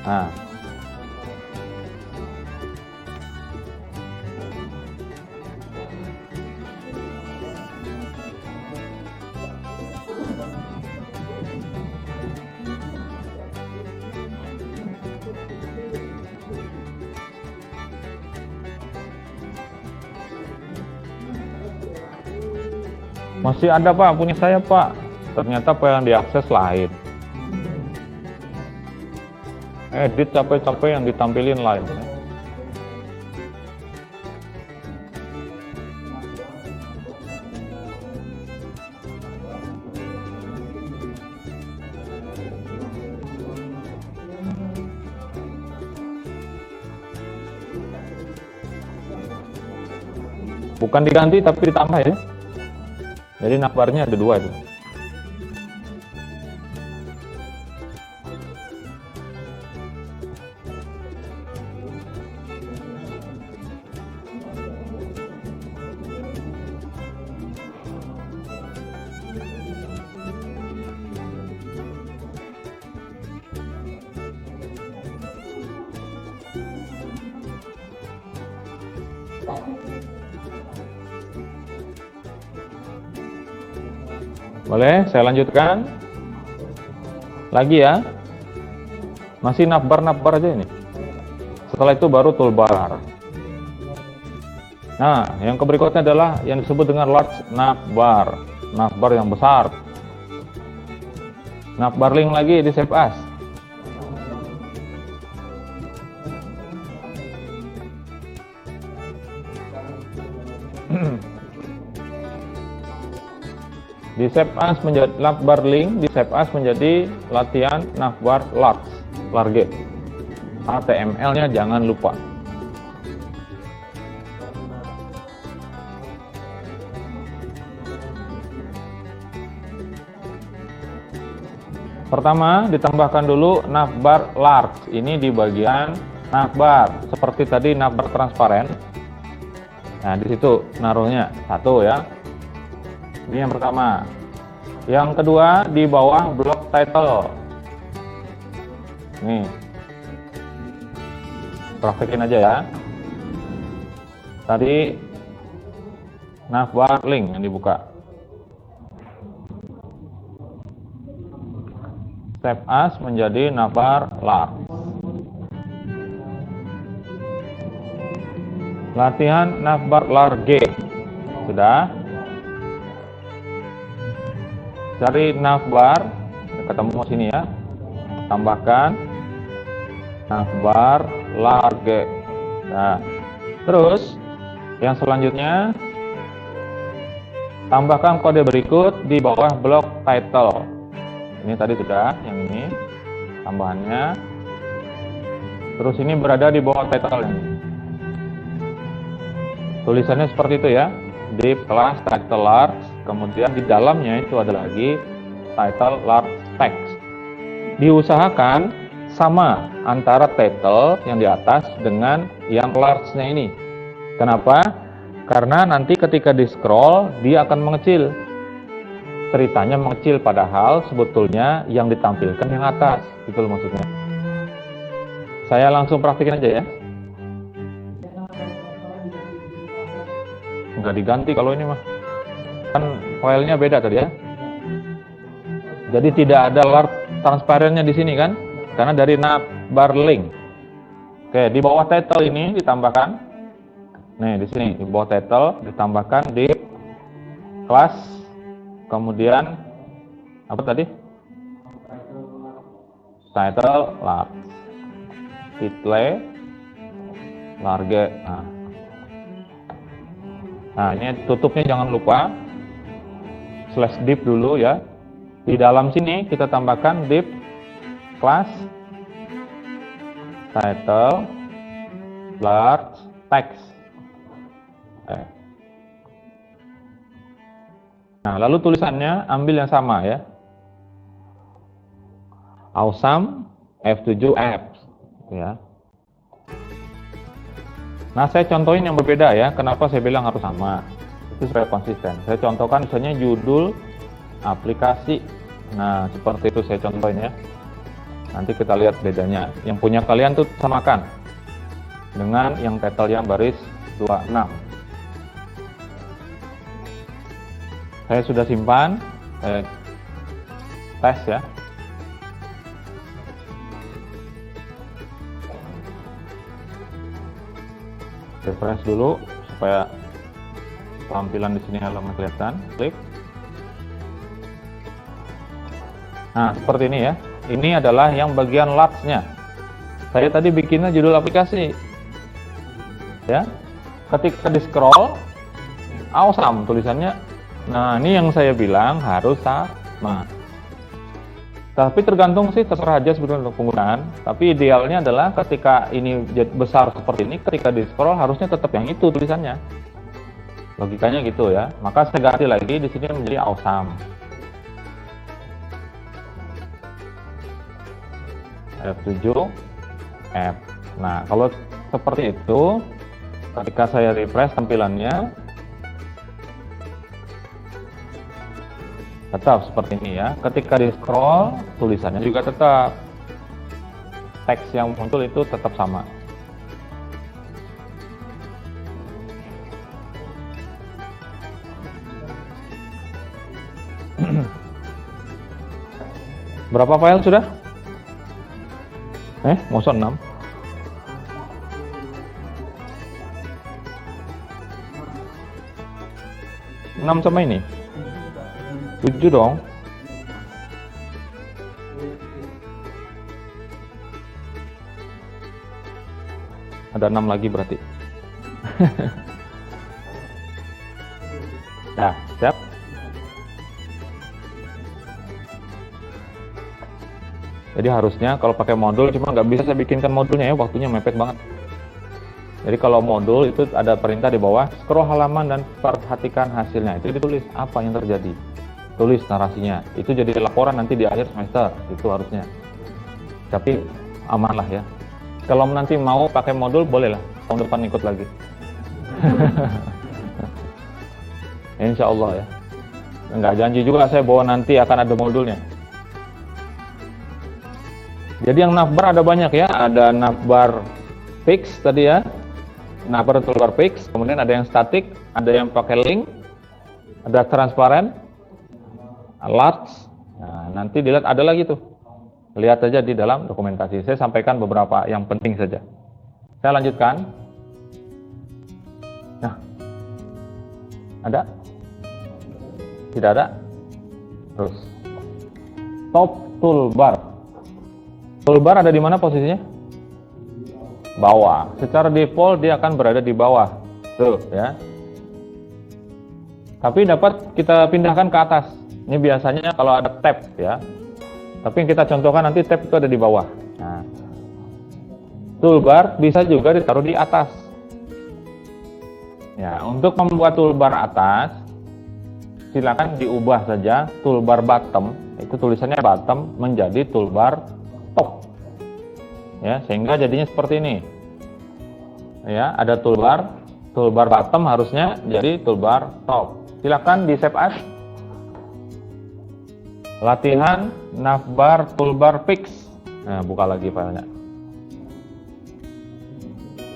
Nah. Masih ada Pak, punya saya Pak. Ternyata apa yang diakses lain. Edit capek-capek yang ditampilin lain. Bukan diganti tapi ditambah ya. Jadi navbarnya ada 2 itu. Boleh, saya lanjutkan. Lagi ya. Masih navbar aja ini. Setelah itu baru toolbar. Nah, yang berikutnya adalah yang disebut dengan large navbar. Navbar yang besar. Navbar link lagi di save as. Di save as menjadi navbar link, di save as menjadi latihan navbar large. HTML-nya jangan lupa. Pertama, ditambahkan dulu navbar large. Ini di bagian navbar, seperti tadi navbar transparan. Nah, di situ naruhnya 1 ya. Ini yang pertama. Yang kedua di bawah blok title. Nih. Praktekin aja ya. Tadi navbar link yang dibuka. Save as menjadi navbar large. Latihan navbar large. Sudah. Cari navbar, ketemu sini ya. Tambahkan navbar large. Nah, terus yang selanjutnya tambahkan kode berikut di bawah blok title. Ini tadi sudah, yang ini tambahannya. Terus ini berada di bawah title ini. Tulisannya seperti itu ya. Div class title large, kemudian di dalamnya itu ada lagi title large text. Diusahakan sama antara title yang di atas dengan yang large-nya ini. Kenapa? Karena nanti ketika di scroll dia akan mengecil. Ceritanya mengecil, padahal sebetulnya yang ditampilkan yang atas, itu maksudnya. Saya langsung praktikin aja ya. Nggak diganti kalau ini mah, kan filenya beda tadi ya. Jadi tidak ada large transparannya di sini kan, karena dari navbar link. Oke, di bawah title ini ditambahkan. Nih di sini di bawah title ditambahkan div class, kemudian apa tadi? Title large, title large. Nah, ini tutupnya jangan lupa slash div dulu ya. Di dalam sini kita tambahkan div class title large text. Nah, lalu tulisannya ambil yang sama ya. Awesome, F7 apps, ya. Nah, saya contohin yang berbeda ya. Kenapa saya bilang harus sama? Itu supaya konsisten. Saya contohkan misalnya judul aplikasi. Nah, seperti itu saya contohin ya. Nanti kita lihat bedanya. Yang punya kalian tuh samakan dengan yang title yang baris 26. Saya sudah simpan, saya tes ya. Refresh dulu supaya tampilan di sini halaman kelihatan. Klik. Nah, seperti ini ya. Ini adalah yang bagian large-nya. Saya tadi bikinnya judul aplikasi. Ya. Ketika di scroll, awesome tulisannya. Nah, ini yang saya bilang harus sama. Tapi tergantung sih, terserah aja sebenarnya untuk penggunaan. Tapi idealnya adalah ketika ini besar seperti ini, ketika di scroll harusnya tetap yang itu tulisannya. Logikanya gitu ya. Maka saya ganti lagi di sini menjadi awesome. F7 app. Nah, kalau seperti itu, ketika saya refresh tampilannya, tetap seperti ini ya. Ketika di scroll, tulisannya juga tetap. Teks yang muncul itu tetap sama. Berapa file sudah? Masa 6? Sama ini? 7 dong. Ada 6 lagi berarti. Nah, siap. Jadi harusnya kalau pakai modul, cuma nggak bisa saya bikinkan modulnya ya, waktunya mepet banget. Jadi kalau modul itu ada perintah di bawah, scroll halaman dan perhatikan hasilnya. Itu ditulis apa yang terjadi. Tulis narasinya. Itu jadi laporan nanti di akhir semester. Itu harusnya. Tapi aman lah ya. Kalau nanti mau pakai modul, bolehlah. Tahun depan ikut lagi. Insya Allah ya. Nggak janji juga saya bahwa nanti akan ada modulnya. Jadi yang navbar ada banyak ya. Ada navbar fix tadi ya. Navbar toolbar fix. Kemudian ada yang static. Ada yang pakai link. Ada transparent. Large. Nah, nanti dilihat ada lagi tuh. Lihat aja di dalam dokumentasi. Saya sampaikan beberapa yang penting saja. Saya lanjutkan. Nah, ada? Tidak ada? Terus. Top toolbar. Toolbar ada di mana posisinya? Bawah. Secara default dia akan berada di bawah. Tuh ya. Tapi dapat kita pindahkan ke atas. Ini biasanya kalau ada tab ya. Tapi yang kita contohkan nanti tab itu ada di bawah. Nah, toolbar bisa juga ditaruh di atas. Ya, untuk membuat toolbar atas, silakan diubah saja toolbar bottom. Itu tulisannya bottom menjadi toolbar top. Ya, sehingga jadinya seperti ini. Ya, ada toolbar bottom harusnya jadi toolbar top. Silakan di save as. Latihan navbar toolbar fix. Nah, buka lagi filenya.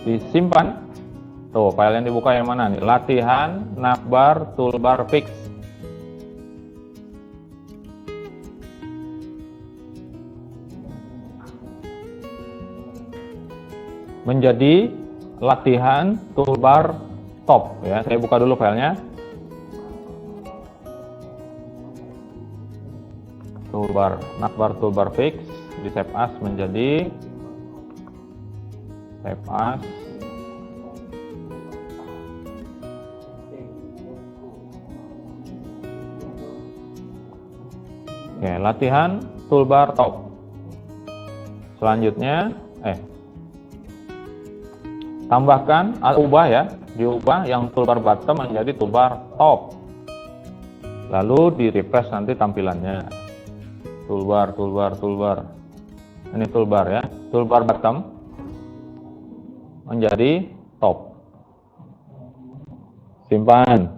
Disimpan. Tuh, file yang dibuka yang mana nih? Latihan navbar toolbar fix. Menjadi latihan toolbar top ya. Saya buka dulu filenya. Navbar toolbar fix di save as menjadi save as. Oke, latihan toolbar top. Selanjutnya tambahkan, ubah ya, diubah yang toolbar bottom menjadi toolbar top. Lalu di refresh nanti tampilannya. Toolbar. Ini toolbar ya, toolbar bottom menjadi top. Simpan,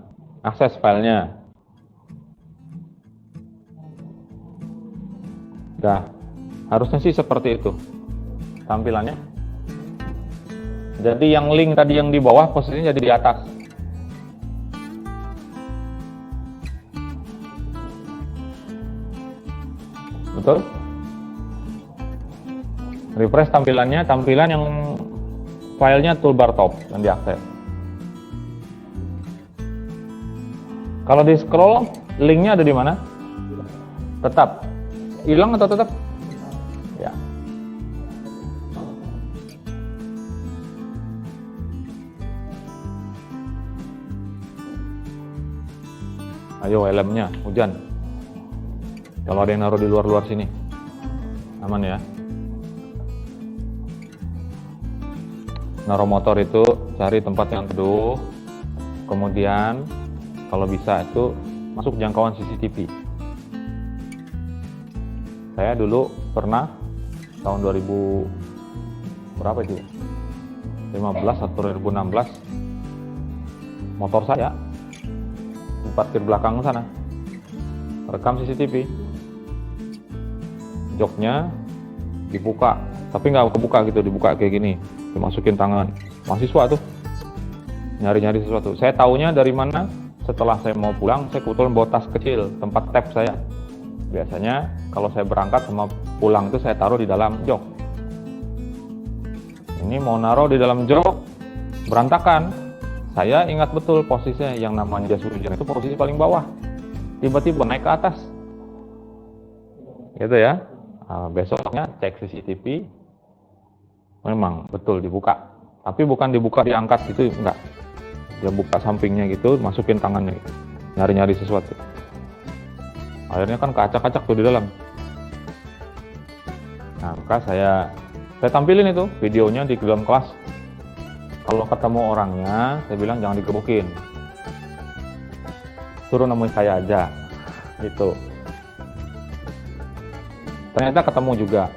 akses filenya. Nah, harusnya sih seperti itu tampilannya. Jadi yang link tadi yang di bawah posisinya jadi di atas. Betul? Refresh tampilannya, tampilan yang filenya toolbar top yang diakses. Kalau di scroll, linknya ada di mana? Tetap hilang atau tetap? Ya. Ayo helmnya, hujan. Kalau ada yang naruh di luar-luar sini, aman ya. Naruh motor itu cari tempat yang teduh, kemudian kalau bisa itu masuk jangkauan CCTV. Saya dulu pernah tahun 2000 berapa itu? 15 atau 2016 motor saya di parkir belakang sana rekam CCTV. Joknya dibuka, tapi nggak kebuka gitu, dibuka kayak gini, dimasukin tangan. Mahasiswa tuh nyari-nyari sesuatu. Saya taunya dari mana? Setelah saya mau pulang, saya kebetulan bawa tas kecil, tempat tab saya. Biasanya kalau saya berangkat sama pulang itu saya taruh di dalam jok. Ini mau naruh di dalam jok, berantakan. Saya ingat betul posisinya, yang namanya jas hujan itu posisi paling bawah. Tiba-tiba naik ke atas. Gitu ya. Nah, besoknya cek CCTV, memang betul dibuka. Tapi bukan dibuka diangkat gitu, enggak. Dia buka sampingnya gitu, masukin tangannya gitu. Nyari-nyari sesuatu. Akhirnya kan kacak-kacak tuh di dalam. Nah, maka saya tampilin itu videonya di dalam kelas. Kalau ketemu orangnya, saya bilang jangan digebukin. Suruh nemuin saya aja. Gitu. Ternyata ketemu juga.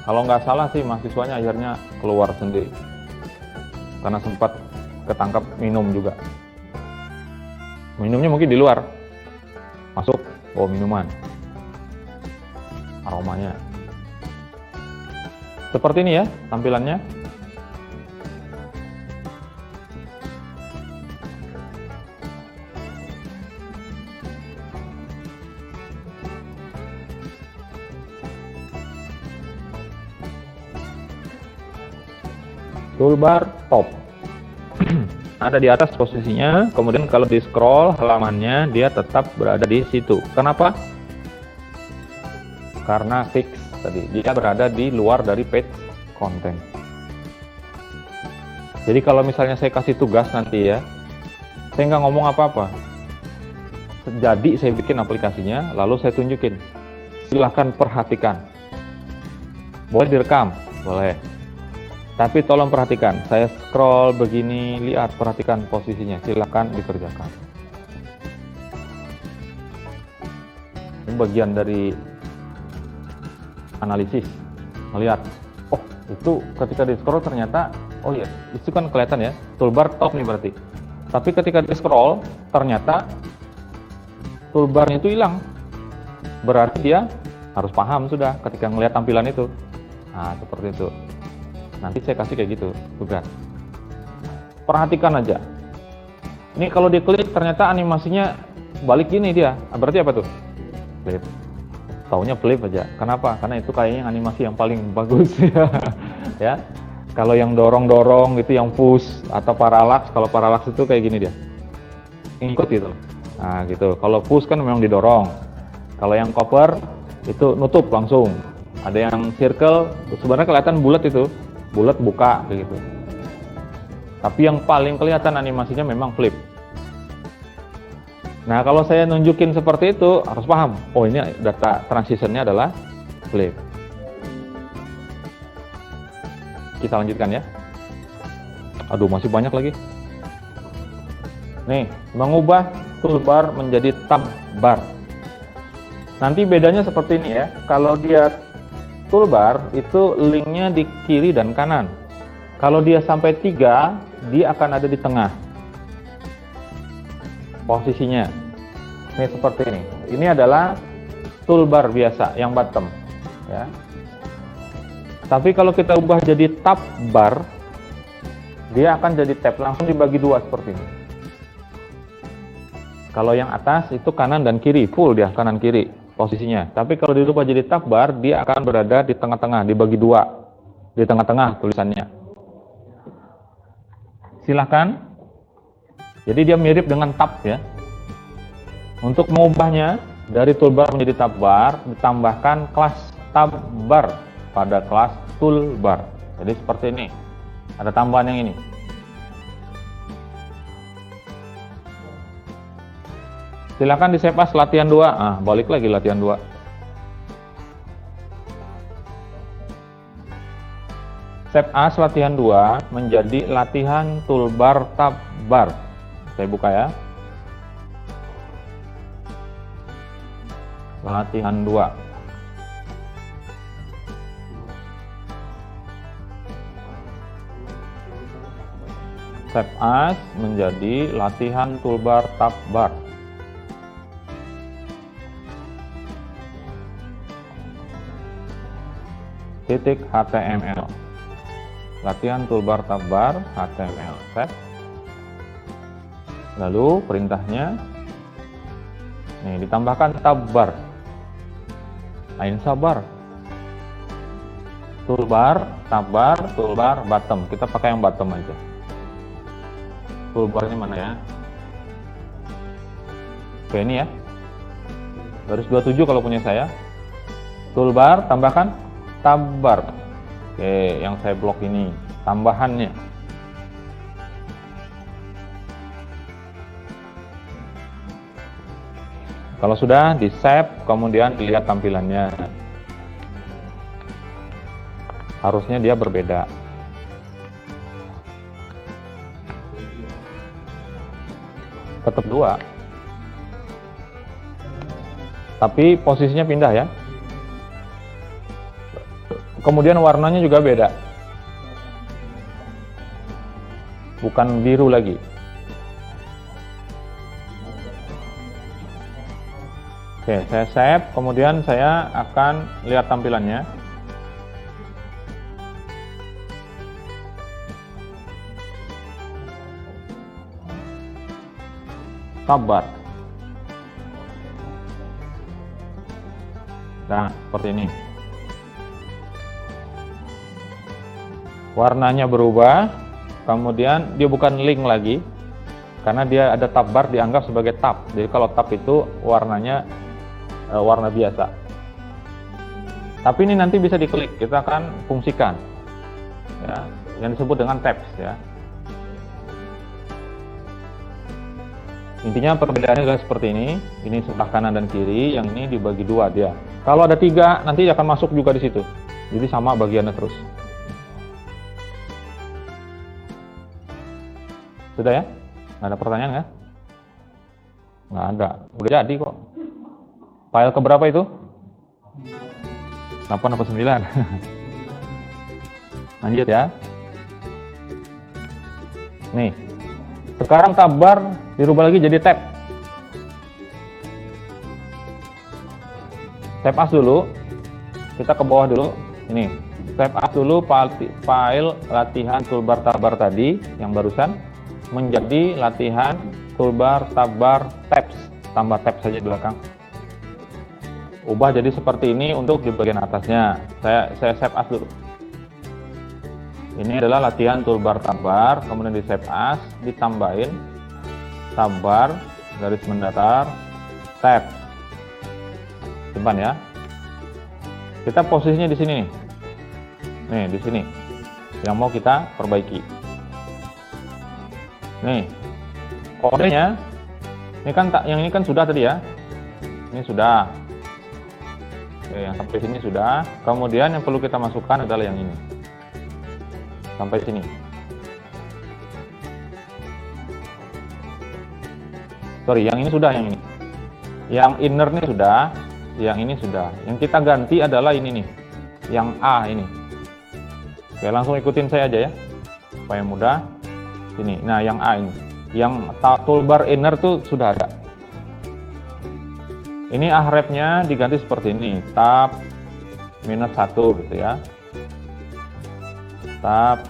Kalau nggak salah sih mahasiswanya akhirnya keluar sendiri. Karena sempat ketangkap minum juga. Minumnya mungkin di luar. Masuk, bawa minuman. Aromanya. Seperti ini ya tampilannya. Toolbar top. Ada di atas posisinya, kemudian kalau di scroll halamannya dia tetap berada di situ. Kenapa? Karena fix tadi, dia berada di luar dari page content. Jadi kalau misalnya saya kasih tugas nanti ya, saya nggak ngomong apa-apa. Jadi saya bikin aplikasinya, lalu saya tunjukin. Silahkan perhatikan. Boleh direkam? Boleh. Tapi tolong perhatikan, saya scroll begini, lihat, perhatikan posisinya, silakan dikerjakan. Ini bagian dari analisis, melihat, oh itu ketika di scroll ternyata, oh iya, itu kan kelihatan ya, toolbar top nih berarti. Tapi ketika di scroll, ternyata toolbarnya itu hilang. Berarti dia harus paham sudah ketika melihat tampilan itu. Nah, seperti itu. Nanti saya kasih kayak gitu tugas. Perhatikan aja. Ini kalau diklik ternyata animasinya balik gini dia. Berarti apa tuh? Flip. Taunya flip aja. Kenapa? Karena itu kayaknya animasi yang paling bagus ya. Ya. Kalau yang dorong-dorong gitu, yang push atau parallax, kalau parallax itu kayak gini dia. Ngikut gitu. Nah, gitu. Kalau push kan memang didorong. Kalau yang cover itu nutup langsung. Ada yang circle, sebenarnya kelihatan bulat itu. Bulat buka begitu. Tapi yang paling kelihatan animasinya memang flip. Nah, kalau saya nunjukin seperti itu harus paham. Oh, ini data transitionnya adalah flip. Kita lanjutkan ya. Aduh, masih banyak lagi. Nih, mengubah toolbar menjadi tab bar. Nanti bedanya seperti ini ya. Kalau dia toolbar itu linknya di kiri dan kanan. Kalau dia sampai 3, dia akan ada di tengah posisinya. Ini seperti ini. Ini adalah toolbar biasa yang bottom, ya. Tapi kalau kita ubah jadi tab bar, dia akan jadi tab, langsung dibagi 2 seperti ini. Kalau yang atas itu kanan dan kiri, full dia kanan kiri posisinya. Tapi kalau dirubah jadi tab bar, dia akan berada di tengah-tengah, dibagi 2. Di tengah-tengah tulisannya. Silahkan. Jadi dia mirip dengan tab ya. Untuk mengubahnya dari toolbar menjadi tab bar, ditambahkan kelas tab bar pada kelas toolbar. Jadi seperti ini. Ada tambahan yang ini. Silakan di save as latihan 2. Ah, balik lagi latihan 2. Save as latihan 2 menjadi latihan toolbar tab bar. Saya buka ya. Latihan 2. Save as menjadi latihan toolbar tab bar. .html. Latihan toolbar tab bar HTML. Save. Lalu perintahnya nih ditambahkan tab bar. Ain sabar. Toolbar, tab bar, toolbar, bottom. Kita pakai yang bottom aja. Toolbarnya mana ya? Oke, ini ya. Garis 27 kalau punya saya. Toolbar, tambahkan tab bar. Oke, yang saya blok ini tambahannya. Kalau sudah di save, kemudian dilihat tampilannya. Harusnya dia berbeda. Tetap 2. Tapi posisinya pindah ya. Kemudian warnanya juga beda. Bukan biru lagi. Oke, saya save, kemudian saya akan lihat tampilannya. Tab bar. Nah, seperti ini. Warnanya berubah, kemudian dia bukan link lagi, karena dia ada tab bar dianggap sebagai tab. Jadi kalau tab itu warnanya warna biasa. Tapi ini nanti bisa diklik, kita akan fungsikan ya, yang disebut dengan tabs ya. Intinya perbedaannya adalah seperti ini sebelah kanan dan kiri, yang ini dibagi 2 dia. Kalau ada 3 nanti akan masuk juga di situ, jadi sama bagiannya terus. Sudah ya? Nggak ada pertanyaan ya? Nggak ada, udah jadi kok. File keberapa itu? 8 atau 9? Lanjut ya. Nih. Sekarang tab bar dirubah lagi jadi tab. Save as dulu. Kita ke bawah dulu. Ini. Save as dulu file latihan toolbar tab bar tadi yang barusan menjadi latihan toolbar tab bar tabs. Tambah tab saja di belakang. Ubah jadi seperti ini untuk di bagian atasnya. Saya save as dulu. Ini adalah latihan toolbar tab bar, kemudian di save as, ditambahin tab bar, garis mendatar, tab. Simpan ya. Kita posisinya di sini. Nih, di sini. Yang mau kita perbaiki. Nih. Kodenya ini kan yang ini kan sudah tadi ya. Ini sudah. Oke, yang sampai sini sudah. Kemudian yang perlu kita masukkan adalah yang ini. Sampai sini. Sorry, yang ini sudah, yang ini. Yang inner ini sudah, yang ini sudah. Yang kita ganti adalah ini nih. yang A ini. Oke, langsung ikutin saya aja ya, supaya mudah. Ini, nah yang A ini, yang toolbar inner tuh sudah ada. Ini ahrefnya diganti seperti ini, tab -1 gitu ya, tab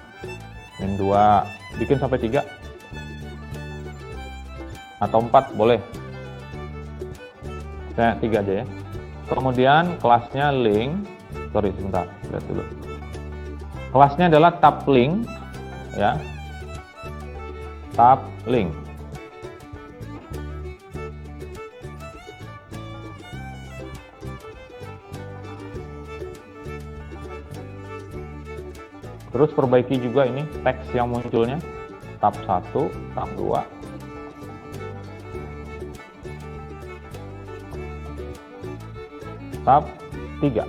-2, bikin sampai 3 atau 4 boleh. Saya 3 aja ya. Kemudian kelasnya link, sorry sebentar, lihat dulu. Kelasnya adalah tab link ya, tab link. Terus perbaiki juga ini teks yang munculnya, tab 1, tab 2, tab 3.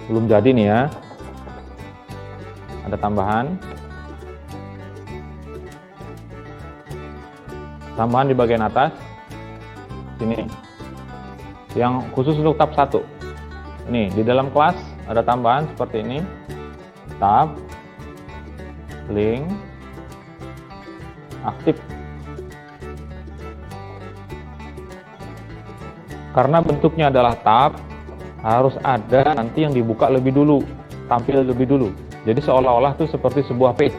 Belum jadi nih ya, ada tambahan di bagian atas sini yang khusus untuk tab 1. Ini di dalam kelas ada tambahan seperti ini, tab link aktif. Karena bentuknya adalah tab, harus ada nanti yang dibuka lebih dulu, tampil lebih dulu. Jadi seolah-olah itu seperti sebuah page.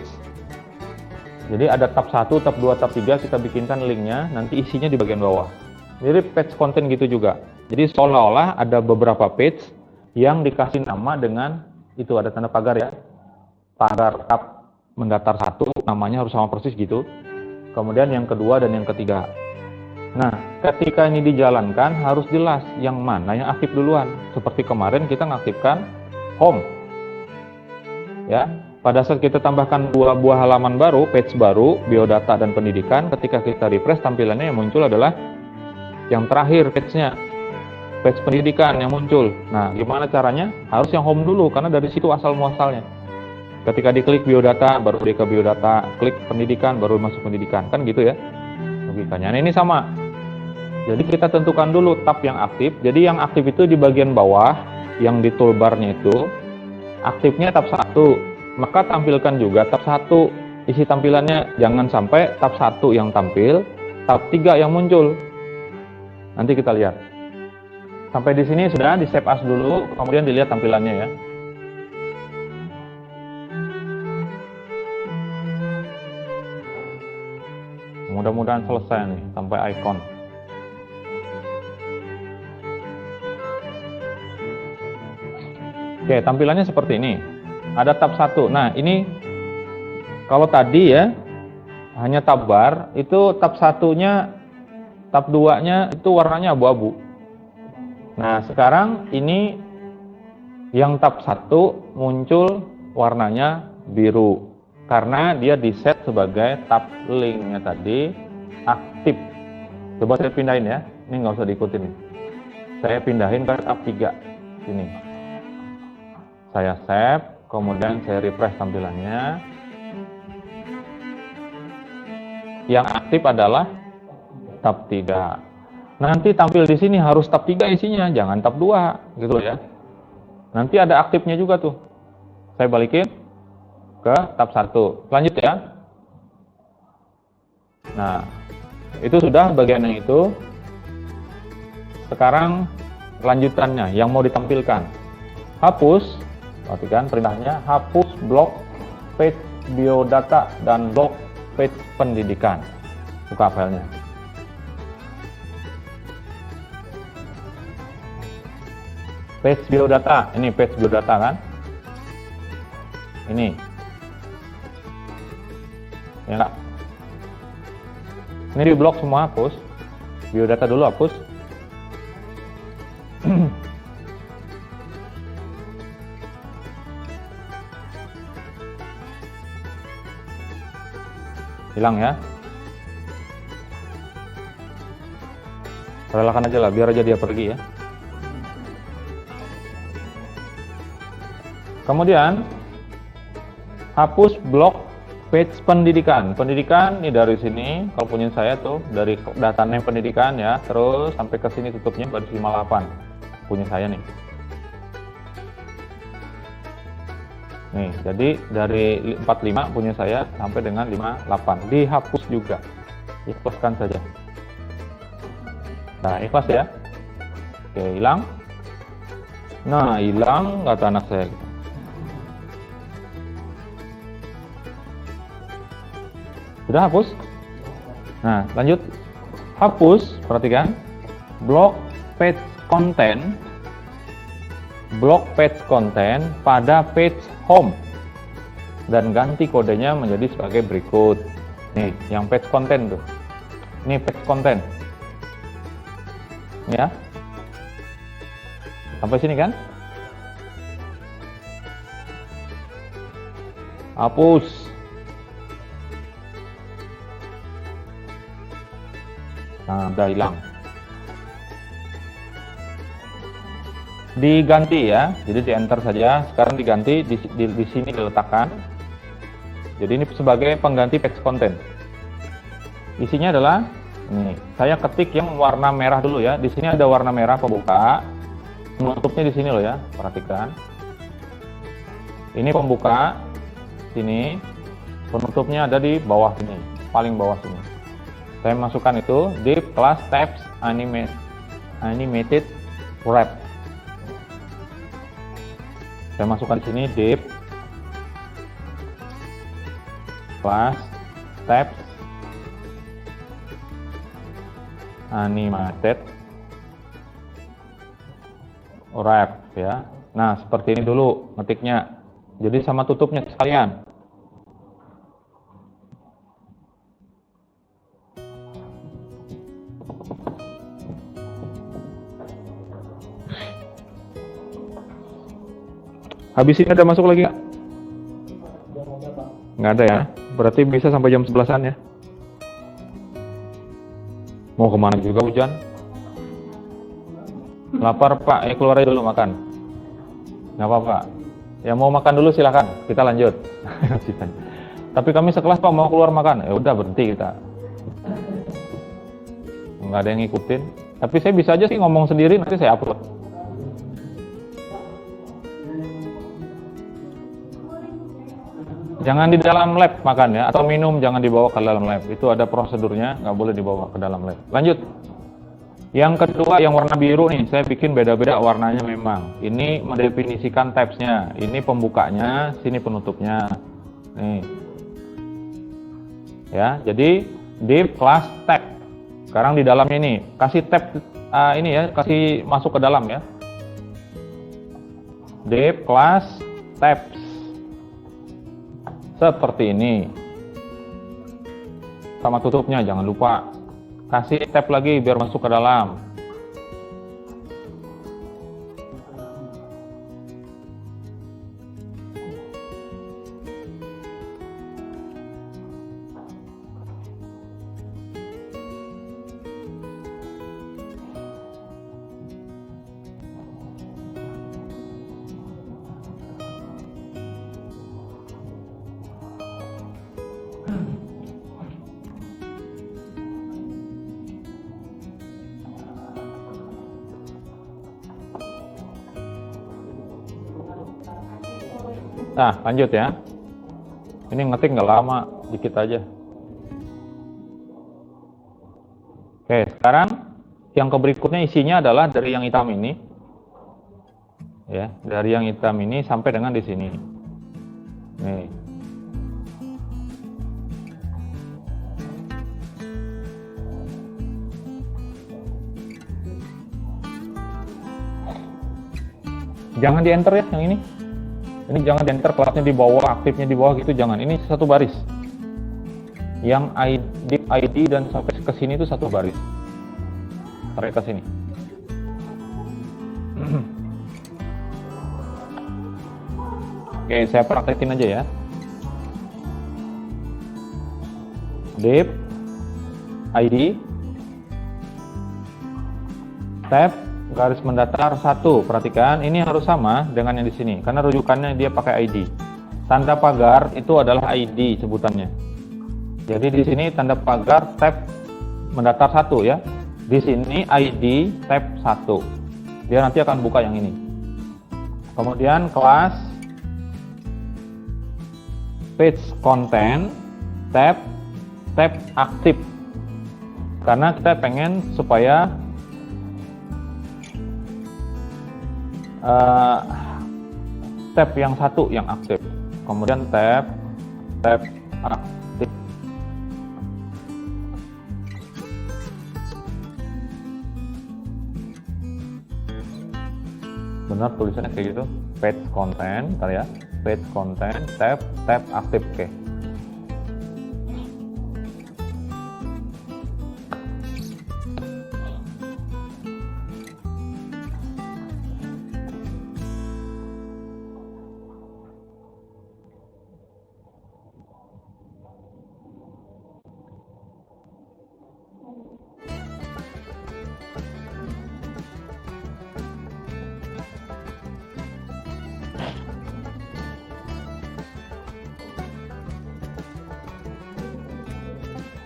Jadi ada tab 1, tab 2, tab 3, kita bikinkan linknya, nanti isinya di bagian bawah. Jadi page konten gitu juga. Jadi seolah-olah ada beberapa page yang dikasih nama dengan, itu ada tanda pagar ya, pagar tab mendatar 1, namanya harus sama persis gitu. Kemudian yang kedua dan yang ketiga. Nah, ketika ini dijalankan harus jelas yang mana yang aktif duluan. Seperti kemarin kita mengaktifkan home. Ya, pada saat kita tambahkan 2 buah halaman baru, page baru, biodata dan pendidikan, ketika kita refresh tampilannya yang muncul adalah yang terakhir page-nya. Page pendidikan yang muncul. Nah, gimana caranya? Harus yang home dulu karena dari situ asal muasalnya. Ketika diklik biodata baru dia ke biodata, klik pendidikan baru masuk pendidikan. Kan gitu ya logikanya. Nah, ini sama. Jadi kita tentukan dulu tab yang aktif. Jadi yang aktif itu di bagian bawah, yang di toolbarnya itu, aktifnya tab 1. Maka tampilkan juga tab 1. Isi tampilannya jangan sampai tab 1 yang tampil, tab 3 yang muncul. Nanti kita lihat. Sampai di sini sudah di save as dulu, kemudian dilihat tampilannya ya. Mudah-mudahan selesai nih sampai icon. Oke, tampilannya seperti ini. Ada tab 1. Nah, ini kalau tadi ya hanya tab bar, itu tab 1-nya, tab 2-nya itu warnanya abu-abu. Nah, sekarang ini yang tab 1 muncul warnanya biru karena dia di set sebagai tab linknya tadi aktif. Coba saya pindahin ya. Ini nggak usah diikutin. Saya pindahin ke tab 3 sini. Saya save, kemudian saya refresh tampilannya. Yang aktif adalah tab 3. Nanti tampil di sini harus tab 3 isinya, jangan tab 2 gitu ya. Nanti ada aktifnya juga tuh. Saya balikin ke tab 1. Lanjut ya. Nah, itu sudah bagian yang itu. Sekarang lanjutannya yang mau ditampilkan. Hapus. Perhatikan perintahnya, hapus blok page biodata dan blok page pendidikan. Buka filenya. Page biodata, ini page biodata kan? Ini. Ya enggak? Ini di blok semua hapus. Biodata dulu hapus. Hilang ya. Relakan aja lah, biar aja dia pergi ya. Kemudian hapus blok page pendidikan. Pendidikan ini dari sini, kalau punya saya tuh dari data name pendidikan ya, terus sampai ke sini tutupnya baris 58. Punya saya nih. Nih, jadi dari 45 punya saya sampai dengan 58. Dihapus juga. Ikhlaskan saja. Nah, ikhlas ya. Oke, hilang. Nah, hilang kata anak saya. Sudah hapus? Nah, lanjut. Hapus, perhatikan. Blok page content. Blok page content pada page home. Dan ganti kodenya menjadi sebagai berikut. Nih, yang page content tuh. Ini page content. Ya. Sampai sini kan? Hapus. Nah, udah hilang. Diganti ya, jadi di enter saja. Sekarang diganti di sini diletakkan. Jadi ini sebagai pengganti page content. Isinya adalah ini. Saya ketik yang warna merah dulu ya. Di sini ada warna merah pembuka. Penutupnya di sini loh ya. Perhatikan. Ini pembuka. Sini. Penutupnya ada di bawah sini, paling bawah sini. Saya masukkan itu div class tabs animated wrap. Saya masukkan di sini div class tabs animated wrap ya. Nah, seperti ini dulu ngetiknya. Jadi sama tutupnya sekalian. Habis ini ada masuk lagi nggak? Nggak ada ya? Berarti bisa sampai jam 11-an ya? Mau kemana juga hujan? Lapar Pak, keluar aja dulu makan. Nggak apa-apa. Ya mau makan dulu silakan, kita lanjut. Tapi kami sekelas Pak mau keluar makan. Ya udah berhenti kita. Nggak ada yang ngikutin. Tapi saya bisa aja sih ngomong sendiri, nanti saya upload. Jangan di dalam lab makan ya, atau minum jangan dibawa ke dalam lab. Itu ada prosedurnya, nggak boleh dibawa ke dalam lab. Lanjut. Yang kedua, yang warna biru nih, saya bikin beda-beda warnanya memang. Ini mendefinisikan tabs-nya. Ini pembukanya, sini penutupnya. Nih. Ya, jadi div class tab. Sekarang di dalamnya ini, kasih tab ini ya, kasih masuk ke dalam ya. Div class tabs. Seperti ini. Sama tutupnya jangan lupa. Kasih tab lagi biar masuk ke dalam. Nah, lanjut ya. Ini ngetik nggak lama, dikit aja. Oke, sekarang yang berikutnya isinya adalah dari yang hitam ini. Ya, dari yang hitam ini sampai dengan di sini. Nih. Jangan di enter ya yang ini. Ini jangan di enter, kelasnya di bawah, aktifnya di bawah gitu, jangan. Ini satu baris. Yang ID dan sampai ke sini itu satu baris. Tarik ke sini. Oke, saya praktekin aja ya. Div ID tab garis mendatar 1. Perhatikan, ini harus sama dengan yang di sini karena rujukannya dia pakai ID. Tanda pagar itu adalah ID sebutannya. Jadi di sini tanda pagar tab mendatar 1 ya. Di sini ID tab 1. Dia nanti akan buka yang ini. Kemudian kelas page content tab aktif. Karena kita pengen supaya tab yang satu yang aktif. Kemudian tab aktif. Benar tulisannya kayak gitu, page content, bentar ya, page content, tab aktif. Oke.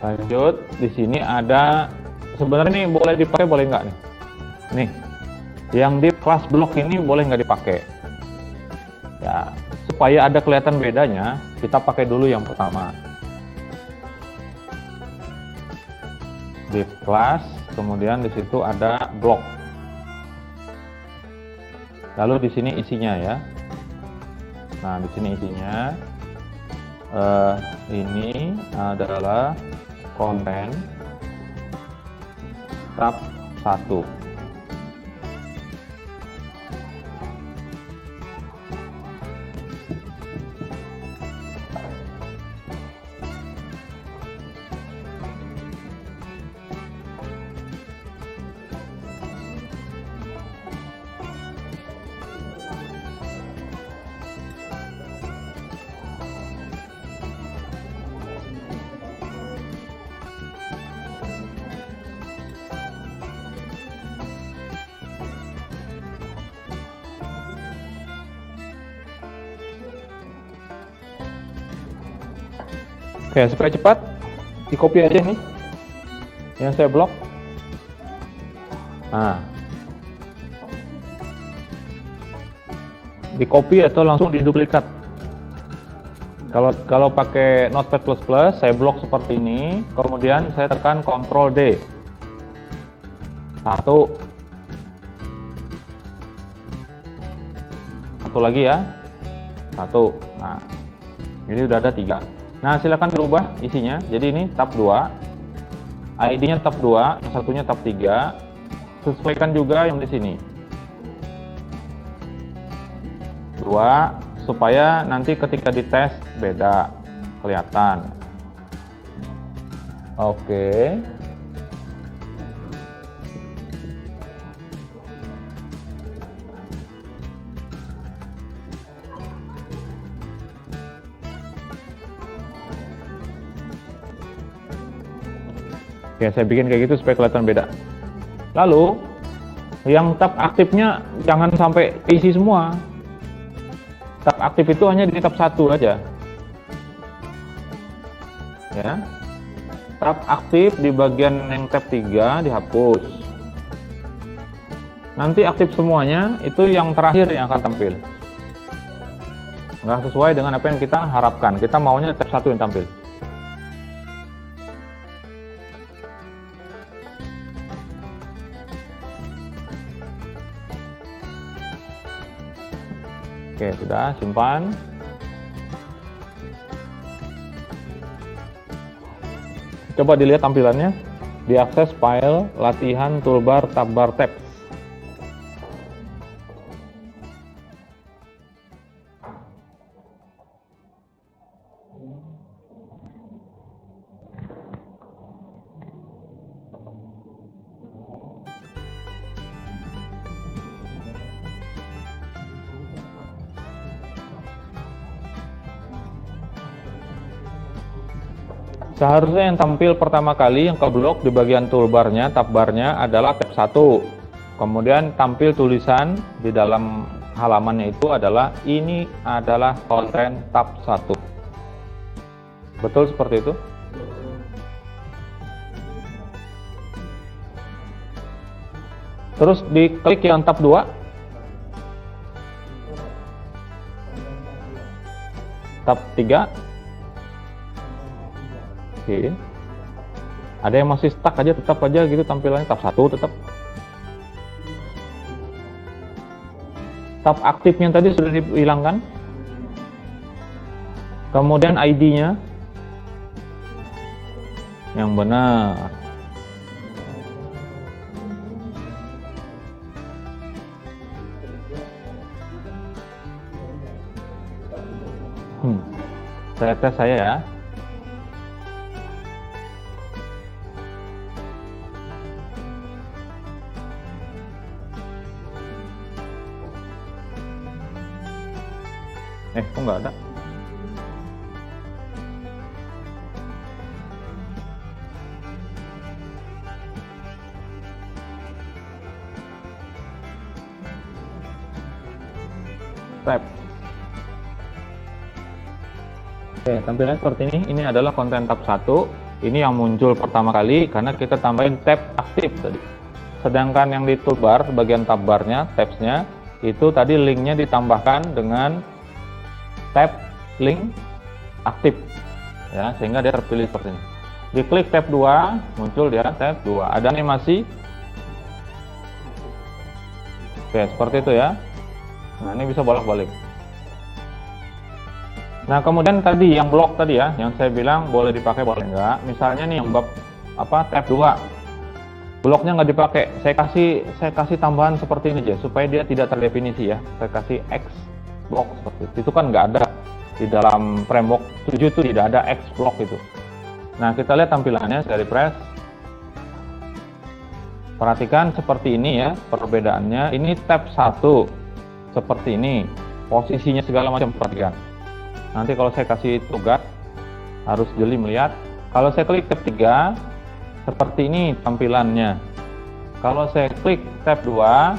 Lanjut, di sini ada sebenarnya ini boleh dipakai boleh nggak nih? Nih, yang di kelas blok ini boleh nggak dipakai? Ya, supaya ada kelihatan bedanya, kita pakai dulu yang pertama. Di kelas, kemudian di situ ada blok. Lalu di sini isinya ya. Nah, di sini isinya ini adalah konten tab 1. Oke, supaya cepat, di copy aja nih yang saya blok. Nah, di copy atau langsung diduplikat. Kalau pakai Notepad++, saya blok seperti ini, kemudian saya tekan Ctrl D. Satu lagi ya, satu. Nah, ini udah ada 3. Nah, silakan berubah isinya. Jadi ini tab 2, ID-nya tab 2, yang satunya tab 3. Sesuaikan juga yang di sini. 2, supaya nanti ketika dites beda, kelihatan. Oke. Ya, saya bikin kayak gitu supaya kelihatan beda. Lalu, yang tab aktifnya jangan sampai isi semua. Tab aktif itu hanya di tab 1 aja. Ya. Tab aktif di bagian yang tab 3 dihapus. Nanti aktif semuanya, itu yang terakhir yang akan tampil. Nggak sesuai dengan apa yang kita harapkan. Kita maunya tab 1 yang tampil. Oke, sudah, simpan. Coba dilihat tampilannya. Diakses file, latihan, toolbar, tabbar, tabs. Seharusnya yang tampil pertama kali yang keblok di bagian toolbarnya, tabbarnya adalah tab 1. Kemudian tampil tulisan di dalam halamannya itu adalah ini adalah konten tab 1. Betul seperti itu? Terus diklik yang tab 2. Tab 3. Oke. Ada yang masih stuck aja, tetap aja gitu tampilannya tab 1 tetap. Tab aktifnya tadi sudah dihilangkan. Kemudian ID-nya yang benar. Saya tes saya ya. Kok nggak ada? Tab. Oke, tampilannya seperti ini. Ini adalah konten tab 1. Ini yang muncul pertama kali karena kita tambahin tab aktif tadi. Sedangkan yang di toolbar bagian tab barnya, tabs-nya itu tadi linknya ditambahkan dengan tab link aktif ya, sehingga dia terpilih seperti ini. Diklik tab 2, muncul dia tab 2. Ada animasi. Oke, seperti itu ya. Nah, ini bisa bolak-balik. Nah, kemudian tadi yang blok tadi ya, yang saya bilang boleh dipakai boleh enggak. Misalnya nih yang bab tab 2. Bloknya nggak dipakai. Saya kasih tambahan seperti ini aja supaya dia tidak terdefinisi ya. Saya kasih X block seperti itu kan nggak ada di dalam framework 7 itu, tidak ada X block itu. Nah, kita lihat tampilannya, saya refresh. Perhatikan seperti ini ya perbedaannya. Ini tab 1 seperti ini, posisinya segala macam, perhatikan. Nanti kalau saya kasih tugas harus jeli melihat. Kalau saya klik tab 3 seperti ini tampilannya. Kalau saya klik tab 2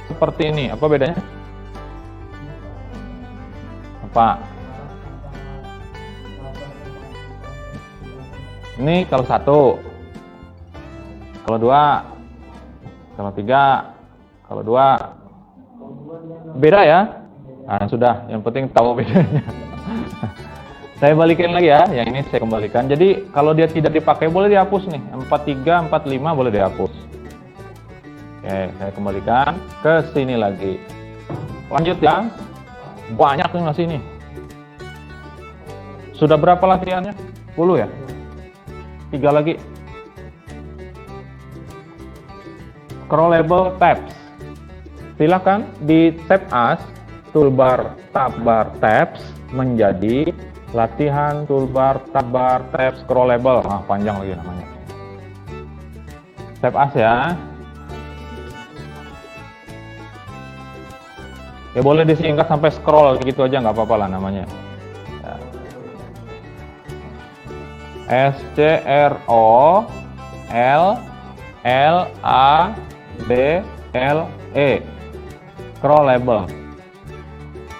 seperti ini. Apa bedanya? Apa? Ini kalau 1, kalau 2, kalau 3, kalau 2 beda ya. Nah, sudah, yang penting tahu bedanya. Saya balikin lagi ya, yang ini saya kembalikan. Jadi kalau dia tidak dipakai boleh dihapus nih. 43, 45 boleh dihapus. Oke, saya kembalikan ke sini lagi. Lanjut ya. Banyak nih masih ini. Sudah berapa latihannya? 10 ya? 3 lagi. Scrollable tabs. Silakan di tab as, toolbar, tab bar, tabs menjadi latihan toolbar, tab bar, tabs, scrollable. Nah, panjang lagi namanya. Tab as ya. Ya boleh disingkat sampai scroll gitu aja, nggak apa-apa lah namanya. Ya. SCROLLABLE, scrollable.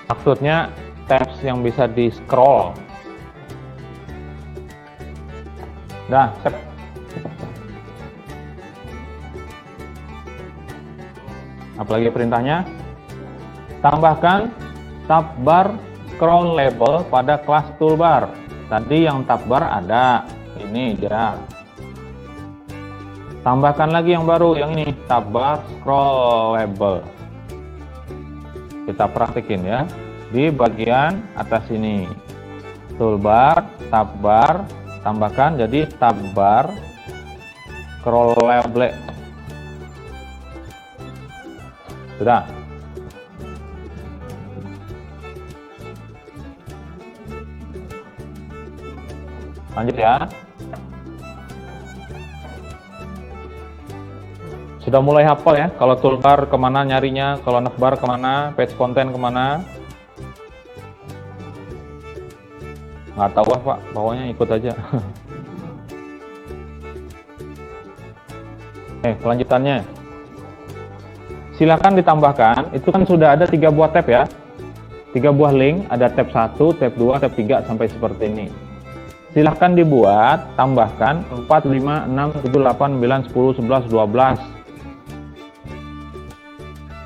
Maksudnya tabs yang bisa di scroll. Nah, apalagi perintahnya? Tambahkan tab bar scrollable pada kelas toolbar. Tadi yang tab bar ada, ini dia. Tambahkan lagi yang baru, yang ini tab bar scrollable. Kita praktikin ya di bagian atas ini. Toolbar, tab bar, tambahkan jadi tab bar scrollable. Sudah. Lanjut ya. Sudah mulai hafal ya, kalau toolbar kemana nyarinya, kalau navbar kemana, page content kemana. Nggak tahu Pak, pokoknya ikut aja. Kelanjutannya. silakan ditambahkan. Itu kan sudah ada 3 buah tab ya. 3 buah link, ada tab 1, tab 2, tab 3 sampai seperti ini. Silahkan dibuat, tambahkan 4, 5, 6, 7, 8, 9, 10, 11, 12,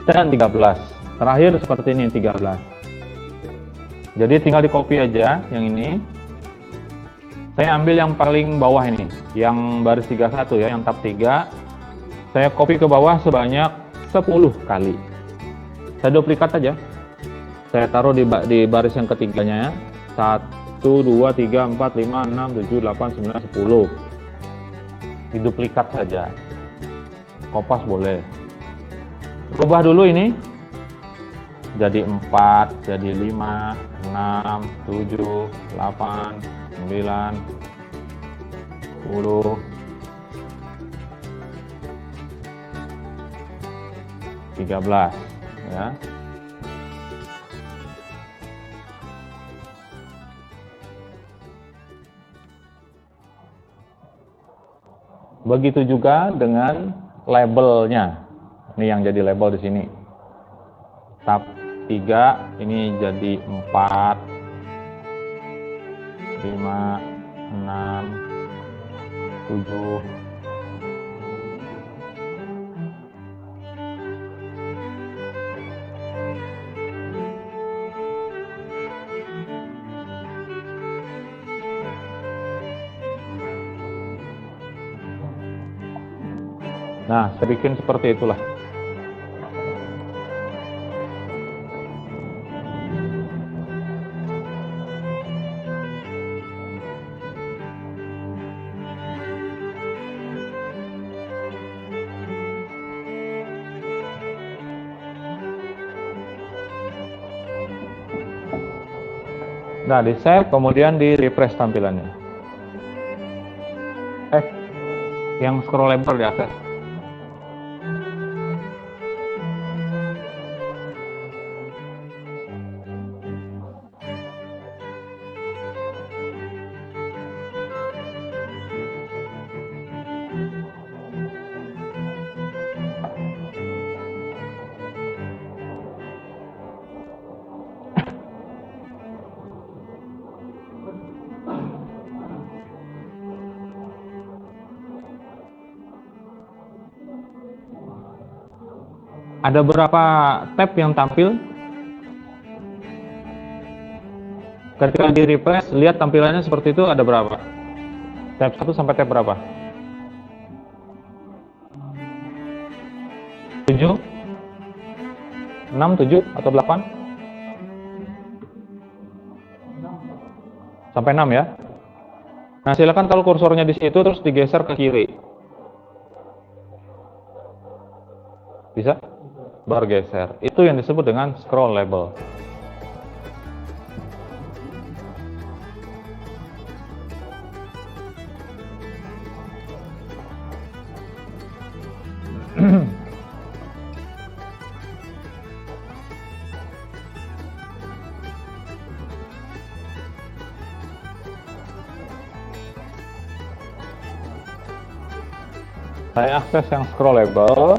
dan 13. Terakhir seperti ini 13. Jadi tinggal di copy aja yang ini. Saya ambil yang paling bawah ini, yang baris 31 ya, yang tab 3. Saya copy ke bawah sebanyak 10 kali. Saya duplikat aja. Saya taruh di baris yang ketiganya ya. 1, 2, 3, 4, 5, 6, 7, 8, 9, 10. Diduplikat saja. Kopas boleh. Rubah dulu ini. Jadi 4, jadi 5, 6, 7, 8, 9, 10, 13 ya. Begitu juga dengan labelnya. Ini yang jadi label di sini. Tab 3 ini jadi 4, 5, 6, 7. Nah, saya bikin seperti itulah. Nah, di save, kemudian di refresh tampilannya. Yang scroll lebar di atas. Ada berapa tab yang tampil? Ketika di refresh, lihat tampilannya seperti itu ada berapa? Tab 1 sampai tab berapa? 7? 6, 7, atau 8? Sampai 6 ya? Nah, silakan kalau kursornya di situ terus digeser ke kiri. Bisa? Bergeser. Itu yang disebut dengan scroll label. Saya akses yang scroll label.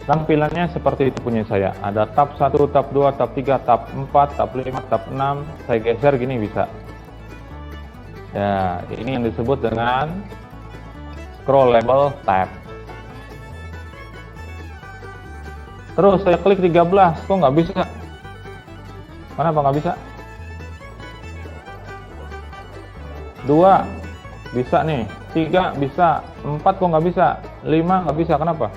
Tampilannya seperti itu punya saya. Ada tab 1, tab 2, tab 3, tab 4, tab 5, tab 6. Saya geser gini bisa. Ya, ini yang disebut dengan scroll label tab. Terus saya klik 13, kok nggak bisa? Kenapa nggak bisa? 2 bisa nih, 3 bisa, 4 kok nggak bisa, 5 nggak bisa, kenapa?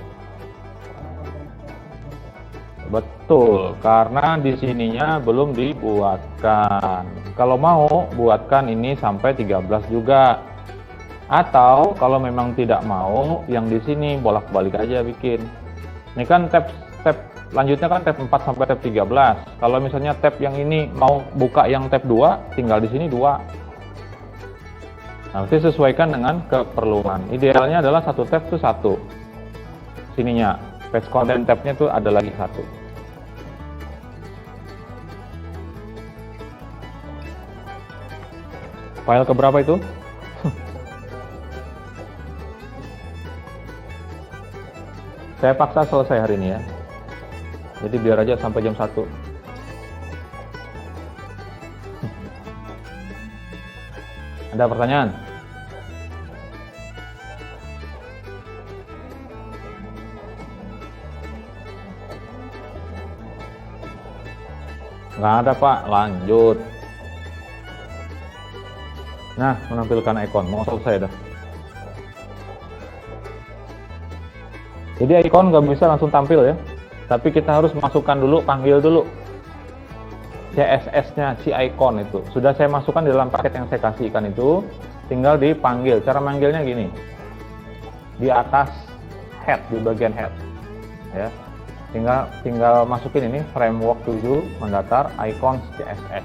Betul, karena di sininya belum dibuatkan. Kalau mau, buatkan ini sampai 13 juga. Atau kalau memang tidak mau, yang di sini bolak-balik aja bikin. Ini kan tab lanjutnya kan tab 4 sampai tab 13. Kalau misalnya tab yang ini mau buka yang tab 2, tinggal di sini 2. Nanti sesuaikan dengan keperluan. Idealnya adalah satu tab itu 1. Sininya, page content tabnya itu ada lagi 1. File keberapa itu? Saya paksa selesai hari ini ya. Jadi biar aja sampai jam 1. Ada pertanyaan? Nggak ada Pak, lanjut. Nah, menampilkan ikon, mau selesai dah. Jadi ikon nggak bisa langsung tampil ya, tapi kita harus masukkan dulu, panggil dulu CSS-nya, si icon itu. Sudah saya masukkan di dalam paket yang saya kasihkan itu, tinggal dipanggil. Cara manggilnya gini, di atas head, di bagian head, ya. Tinggal masukin ini framework 7 mendatar icons CSS.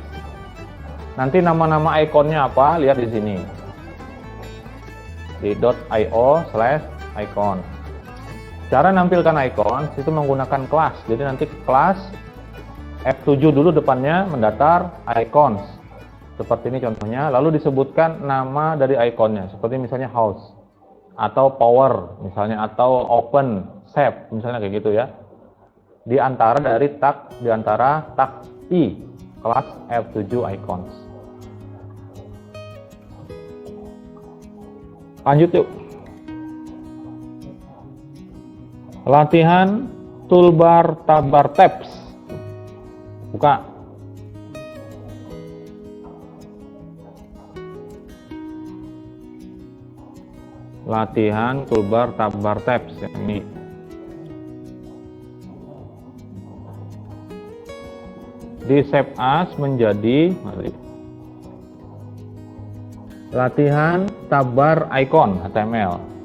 Nanti nama-nama ikonnya apa? Lihat di sini, di .io/icon. Cara nampilkan icon itu menggunakan kelas. Jadi nanti kelas F7 dulu depannya mendatar icons. Seperti ini contohnya. Lalu disebutkan nama dari ikonnya. Seperti misalnya house. Atau power misalnya. Atau open, save. Misalnya kayak gitu ya. Di antara tag I. Kelas F7 icons. Lanjut yuk. Latihan toolbar tabbar tabs. Buka. Latihan toolbar tabbar tabs yang ini. Di save as menjadi latihan tabbar icon HTML.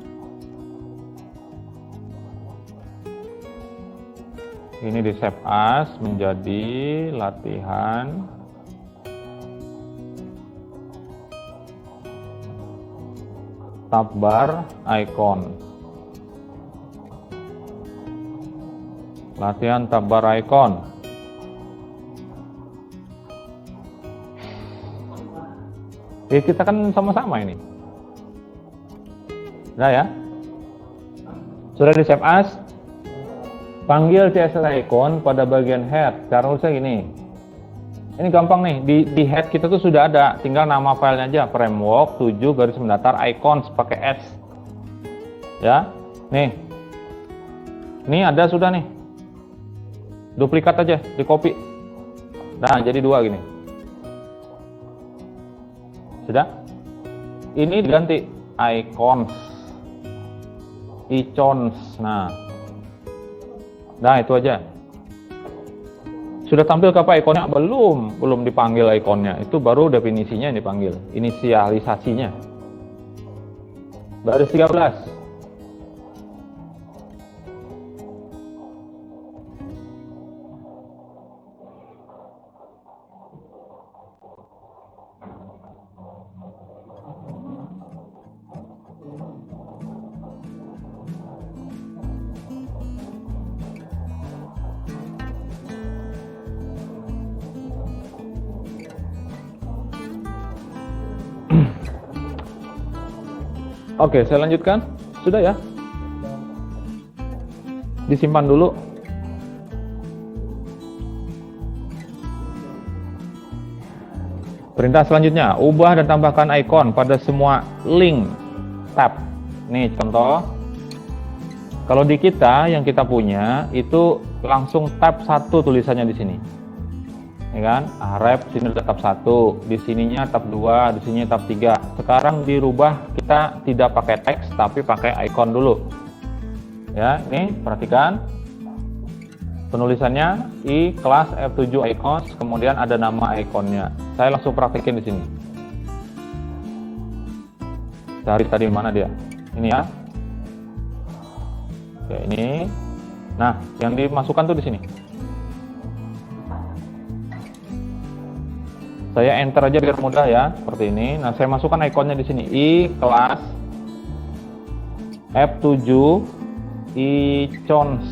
Ini di save as menjadi latihan tabbar icon. Latihan tabbar icon. Kita kan sama-sama ini. Nah ya. Sudah di save as. Panggil CSS icon pada bagian head. Cara nulisnya gini. Ini gampang nih. Di head kita tuh sudah ada. Tinggal nama filenya aja. Framework 7 garis mendatar icons pakai S. Ya. Nih. Ini ada sudah nih. Duplikat aja. Di copy. Nah jadi 2 gini. Sudah? Ini diganti icons. Icons. Nah, itu aja. Sudah tampil ke apa ikonnya? Belum dipanggil ikonnya. Itu baru definisinya yang dipanggil. Inisialisasinya. Baris 13. Oke, saya lanjutkan. Sudah ya? Disimpan dulu. Perintah selanjutnya, ubah dan tambahkan icon pada semua link tab. Nih contoh. Kalau di kita yang kita punya itu langsung tab 1 tulisannya di sini. Ya kan? Rep sini ada tab 1, di sininya tab 2, di sininya tab 3. Sekarang dirubah, kita tidak pakai teks tapi pakai icon dulu. Ya, ini perhatikan. Penulisannya I kelas F7 icons, kemudian ada nama ikonnya. Saya langsung praktekin di sini. Cari tadi mana dia? Ini ya. Oke, ini. Nah, yang dimasukkan tuh di sini. Saya enter aja biar mudah ya, seperti ini. Nah, saya masukkan ikonnya di sini. I kelas F7 icons.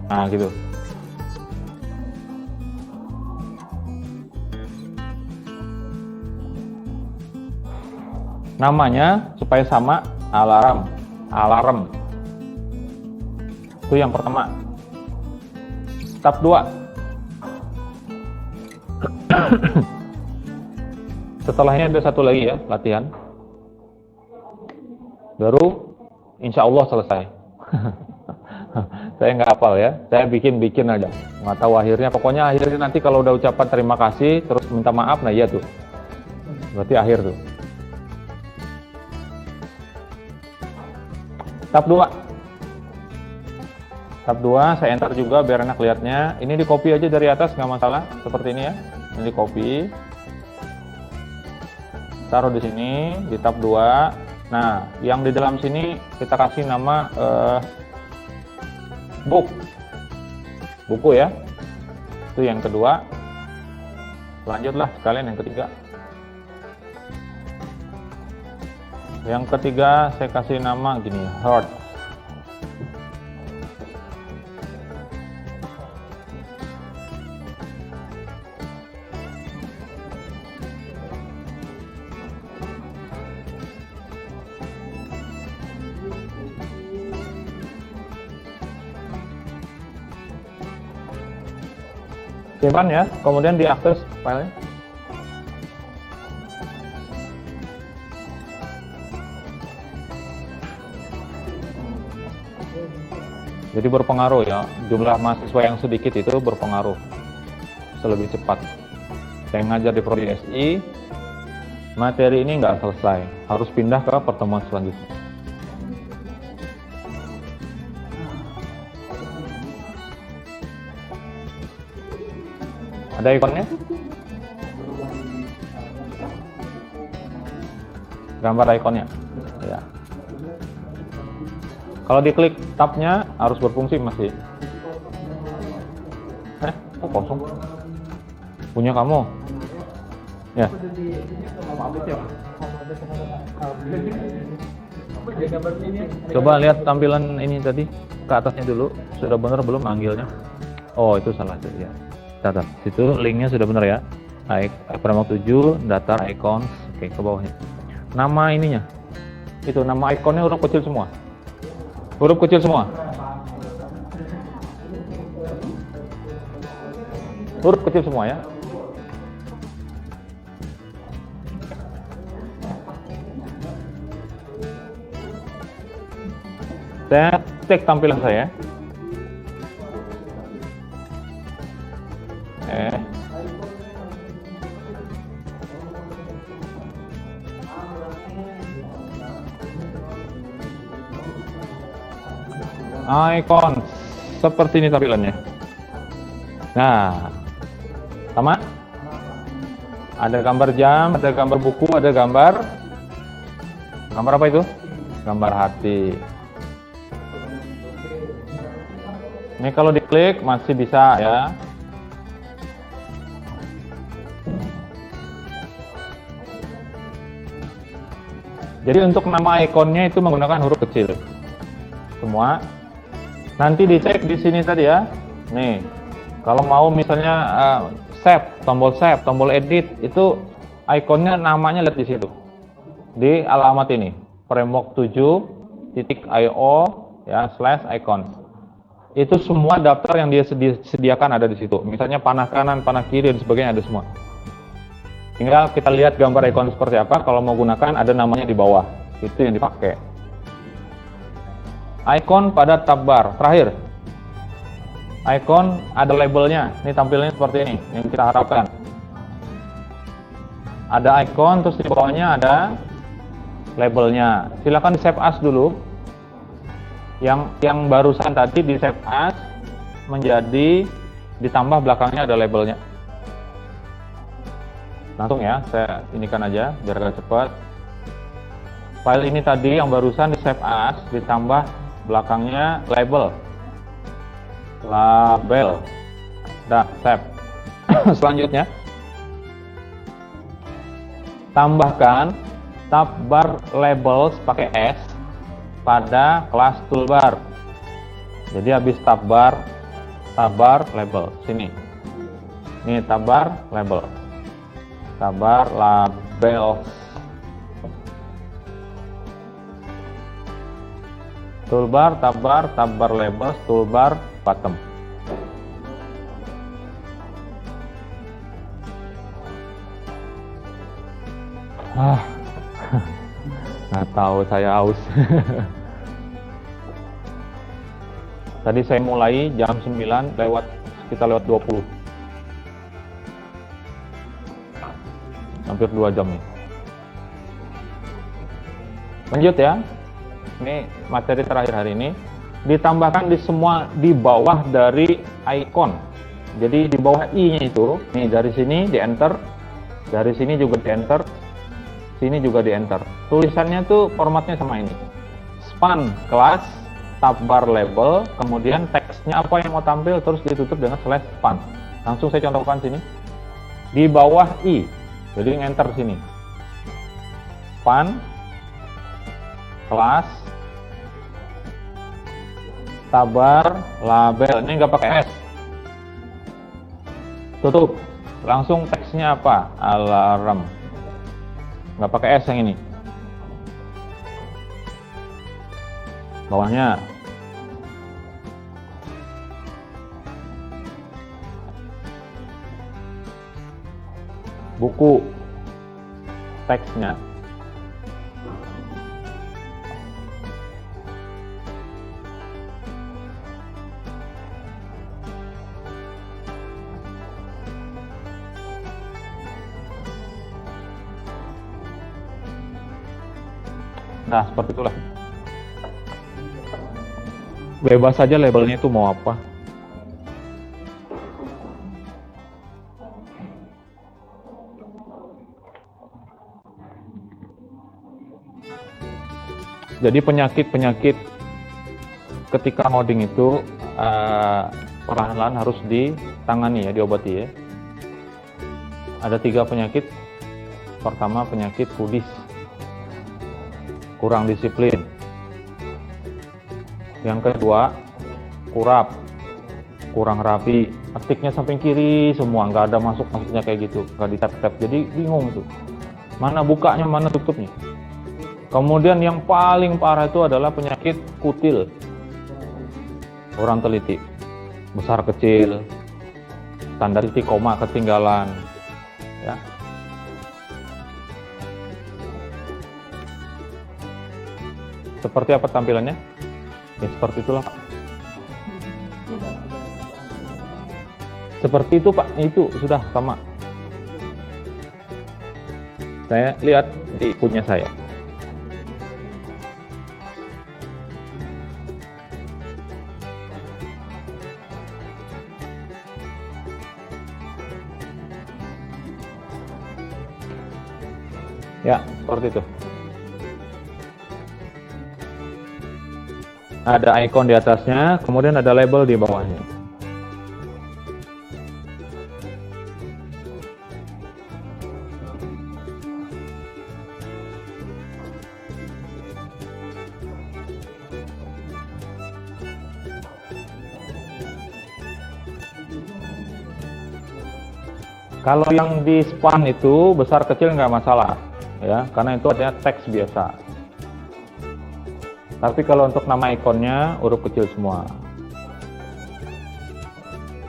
Nah, gitu. Namanya supaya sama alarm. alarm. Itu yang pertama. Tab 2. Setelah ini ada satu lagi ya, latihan. Baru insya Allah selesai. Saya nggak hafal ya, saya bikin aja, nggak tahu akhirnya. Pokoknya akhirnya nanti kalau udah ucapan terima kasih terus minta maaf, nah iya tuh, berarti akhir tuh. Tab 2. Tab 2 saya enter juga biar enak lihatnya. Ini di copy aja dari atas, nggak masalah, seperti ini ya. Ini di copy, taruh di sini di tab 2. Nah, yang di dalam sini kita kasih nama buku ya. Itu yang kedua. Lanjutlah sekalian yang ketiga. Yang ketiga saya kasih nama gini, heart. Simpan ya, kemudian diakses filenya. Jadi berpengaruh ya, jumlah mahasiswa yang sedikit itu berpengaruh, lebih cepat. Saya ngajar di Prodi SI, materi ini nggak selesai, harus pindah ke pertemuan selanjutnya. Ada ikonnya? Gambar ikonnya. Ya. Kalau diklik tabnya harus berfungsi masih. Kok kosong? Punya kamu? Ya. Coba lihat tampilan ini tadi ke atasnya dulu. Sudah benar belum manggilnya? Oh, itu salah tuh ya. Catat. Situ linknya sudah benar ya. Framework 7, data icons. Oke, ke bawahnya. Nama ininya. Itu nama ikonnya huruf kecil semua. Huruf kecil semua. Huruf kecil semua ya. Saya cek tampilan saya. Icon seperti ini tampilannya. Nah, sama. Ada gambar jam, ada gambar buku, ada gambar apa itu? Gambar hati. Ini kalau diklik masih bisa ya. Jadi untuk nama ikonnya itu menggunakan huruf kecil semua. Nanti dicek di sini tadi ya. Nih, kalau mau misalnya save, tombol save, tombol edit, itu ikonnya namanya lihat di situ. Di alamat ini, framework7.io ya /icon. Itu semua daftar yang dia sediakan ada di situ. Misalnya panah kanan, panah kiri dan sebagainya ada semua. Tinggal kita lihat gambar ikon seperti apa. Kalau mau gunakan ada namanya di bawah. Itu yang dipakai. Icon pada tab bar terakhir. Icon ada labelnya. Ini tampilnya seperti ini yang kita harapkan. Ada icon terus di bawahnya ada labelnya. Silakan di save as dulu. Yang barusan tadi di save as menjadi ditambah belakangnya ada labelnya. Langsung ya, saya inikan aja biar agak cepat. File ini tadi yang barusan di save as ditambah belakangnya label. Dah, save. Selanjutnya tambahkan tab bar labels pakai S pada kelas toolbar. Jadi habis tab bar label sini. Ini tab bar label. Tab bar label. toolbar, tabbar labels, toolbar, bottom. Nggak tahu, saya haus. Tadi saya mulai jam 9 kita lewat 20. Hampir 2 jam nih. Lanjut ya. Ini materi terakhir hari ini. Ditambahkan di bawah dari icon. Jadi di bawah i-nya itu, nih dari sini di enter, dari sini juga di enter, sini juga di enter. Tulisannya tuh formatnya sama ini. Span kelas, tabbar label, kemudian teksnya apa yang mau tampil terus ditutup dengan /span. Langsung saya contohkan sini. Di bawah i. Jadi enter sini. Span kelas, tabbar label. Ini nggak pakai S. Tutup. Langsung teksnya apa? Alarm. Nggak pakai S yang ini. Bawahnya buku, teksnya nah seperti itulah. Bebas saja labelnya itu mau apa. Jadi penyakit-penyakit ketika ngoding itu perlahan-lahan harus ditangani ya, diobati ya. Ada 3 penyakit. Pertama penyakit kudis, kurang disiplin. Yang kedua kurap, kurang rapi, ketiknya samping kiri semua, nggak ada masuknya kayak gitu, nggak di-tap-tap, jadi bingung tuh mana bukanya mana tutupnya. Kemudian yang paling parah itu adalah penyakit kutil, kurang teliti, besar kecil, tanda titik koma ketinggalan ya. Seperti apa tampilannya? Ya seperti itulah Pak. Seperti itu Pak, itu sudah sama. Saya lihat di punya saya. Ya, seperti itu. Ada icon di atasnya, kemudian ada label di bawahnya. Kalau yang di span itu besar kecil nggak masalah, ya, karena itu ada teks biasa. Tapi kalau untuk nama ikonnya huruf kecil semua.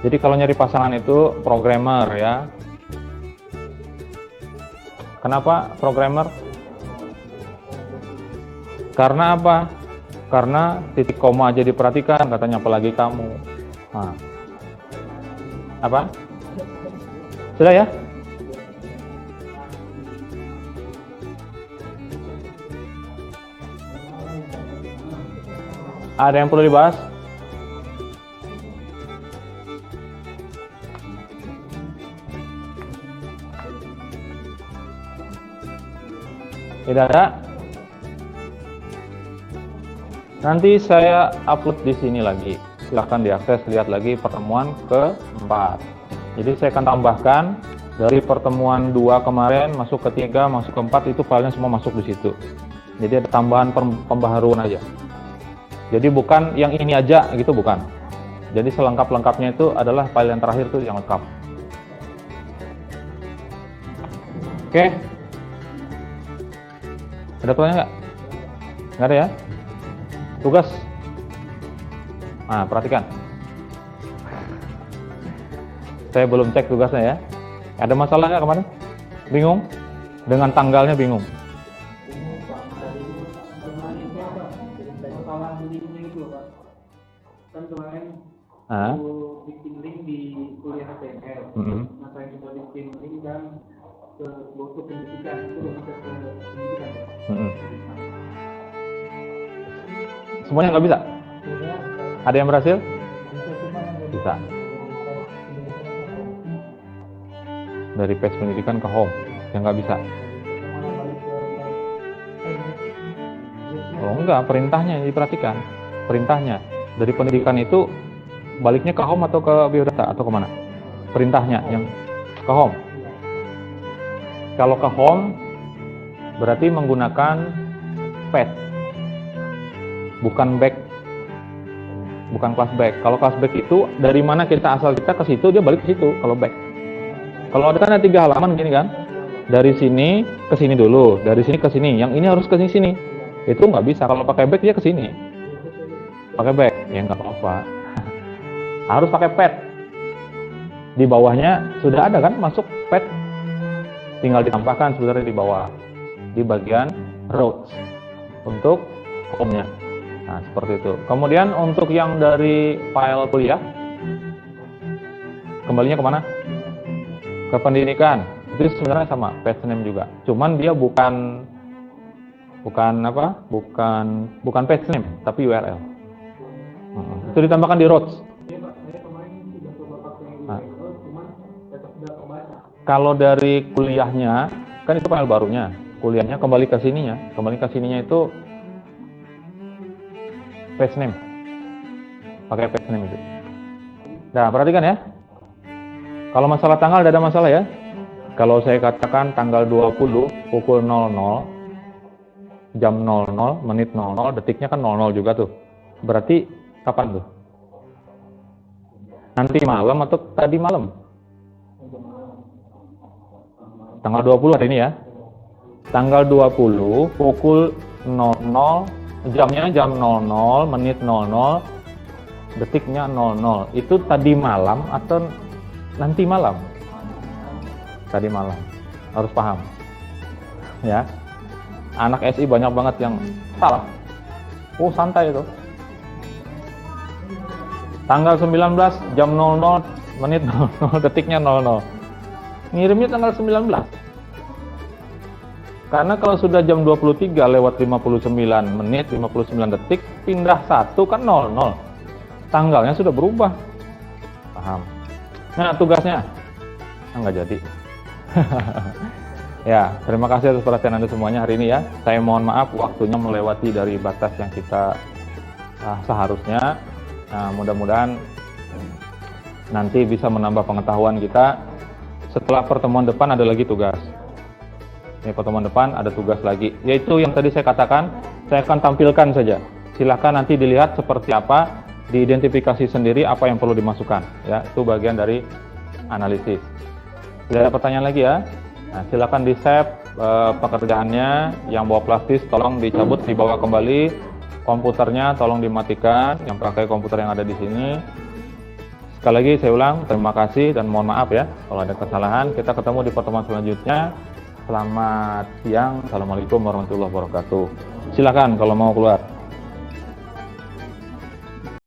Jadi kalau nyari pasangan itu programmer ya. Kenapa programmer? Karena apa? Karena titik koma aja diperhatikan, katanya apalagi kamu. Nah. Apa? Sudah ya? Ada yang perlu dibahas? Tidak ada? Nanti saya upload di sini lagi. Silahkan diakses, lihat lagi pertemuan keempat. Jadi saya akan tambahkan dari pertemuan 2 kemarin, masuk ke 3, masuk ke 4, itu filenya semua masuk di situ. Jadi ada tambahan pembaharuan aja. Jadi bukan yang ini aja gitu, bukan. Jadi selengkap-lengkapnya itu adalah file yang terakhir tuh yang lengkap. Oke. Ada pertanyaan nggak? Nggak ada ya? Tugas. Nah, perhatikan. Saya belum cek tugasnya ya. Ada masalah nggak kemarin? Bingung? Dengan tanggalnya bingung? Kan kemarin Ah. bikin link di kuliah HTML. Masa yang kita bikin link kan ke pendidikan, itu belum bisa ke pendidikan. Semuanya nggak bisa? Ada yang berhasil? Bisa. Dari page pendidikan ke home, yang nggak bisa. Oh enggak, perintahnya yang diperhatikan. Perintahnya dari pendidikan itu baliknya ke home atau ke biodata atau kemana? Perintahnya yang ke home. Kalau ke home berarti menggunakan path, bukan back, bukan class back. Kalau class back itu dari mana kita asal kita ke situ, dia balik ke situ. Kalau back, kalau ada kan ada 3 halaman gini kan, dari sini ke sini dulu, dari sini ke sini, yang ini harus ke sini. Itu nggak bisa. Kalau pakai back dia ke sini. Pakai back ya nggak apa-apa. Harus pakai path. Di bawahnya sudah ada kan masuk path, tinggal ditambahkan sebenarnya di bawah, di bagian roads untuk home-nya. Nah seperti itu. Kemudian untuk yang dari file kuliah, kembalinya kemana? Ke pendidikan. Itu sebenarnya sama, page name juga. Cuman dia bukan page name, tapi URL. Itu ditambahkan di roads. Nah. Kalau dari kuliahnya, kan itu file barunya. Kuliahnya kembali ke sininya itu page name. Pakai page name itu. Nah, perhatikan ya. Kalau masalah tanggal tidak ada masalah ya. Kalau saya katakan tanggal 20 pukul 00, jam 00, menit 00, detiknya kan 00 juga tuh. Berarti kapan tuh? Nanti malam atau tadi malam? Tanggal 20 hari ini ya. Tanggal 20 pukul 00, jamnya jam 00, menit 00, detiknya 00. Itu tadi malam atau nanti malam? Tadi malam. Harus paham. Ya. Anak SI banyak banget yang salah. Oh, santai itu. Tanggal 19 jam 00, menit 00, detiknya 00. Ngirimnya tanggal 19. Karena kalau sudah jam 23 lewat 59 menit, 59 detik, pindah 1 kan 00. Tanggalnya sudah berubah. Paham? Nah, tugasnya nggak jadi. Ya, terima kasih atas perhatian Anda semuanya hari ini ya. Saya mohon maaf waktunya melewati dari batas yang kita seharusnya. Nah, mudah-mudahan nanti bisa menambah pengetahuan kita. Setelah pertemuan depan ada lagi tugas. Ini pertemuan depan ada tugas lagi, yaitu yang tadi saya katakan, saya akan tampilkan saja. Silahkan nanti dilihat seperti apa, diidentifikasi sendiri apa yang perlu dimasukkan. Ya, itu bagian dari analisis. Tidak ada pertanyaan lagi ya. Nah, silakan di save pekerjaannya. Yang bawa plastis tolong dicabut, dibawa kembali. Komputernya tolong dimatikan. Yang pakai komputer yang ada di sini. Sekali lagi saya ulang, terima kasih dan mohon maaf ya kalau ada kesalahan. Kita ketemu di pertemuan selanjutnya. Selamat siang. Assalamualaikum warahmatullahi wabarakatuh. Silakan kalau mau keluar.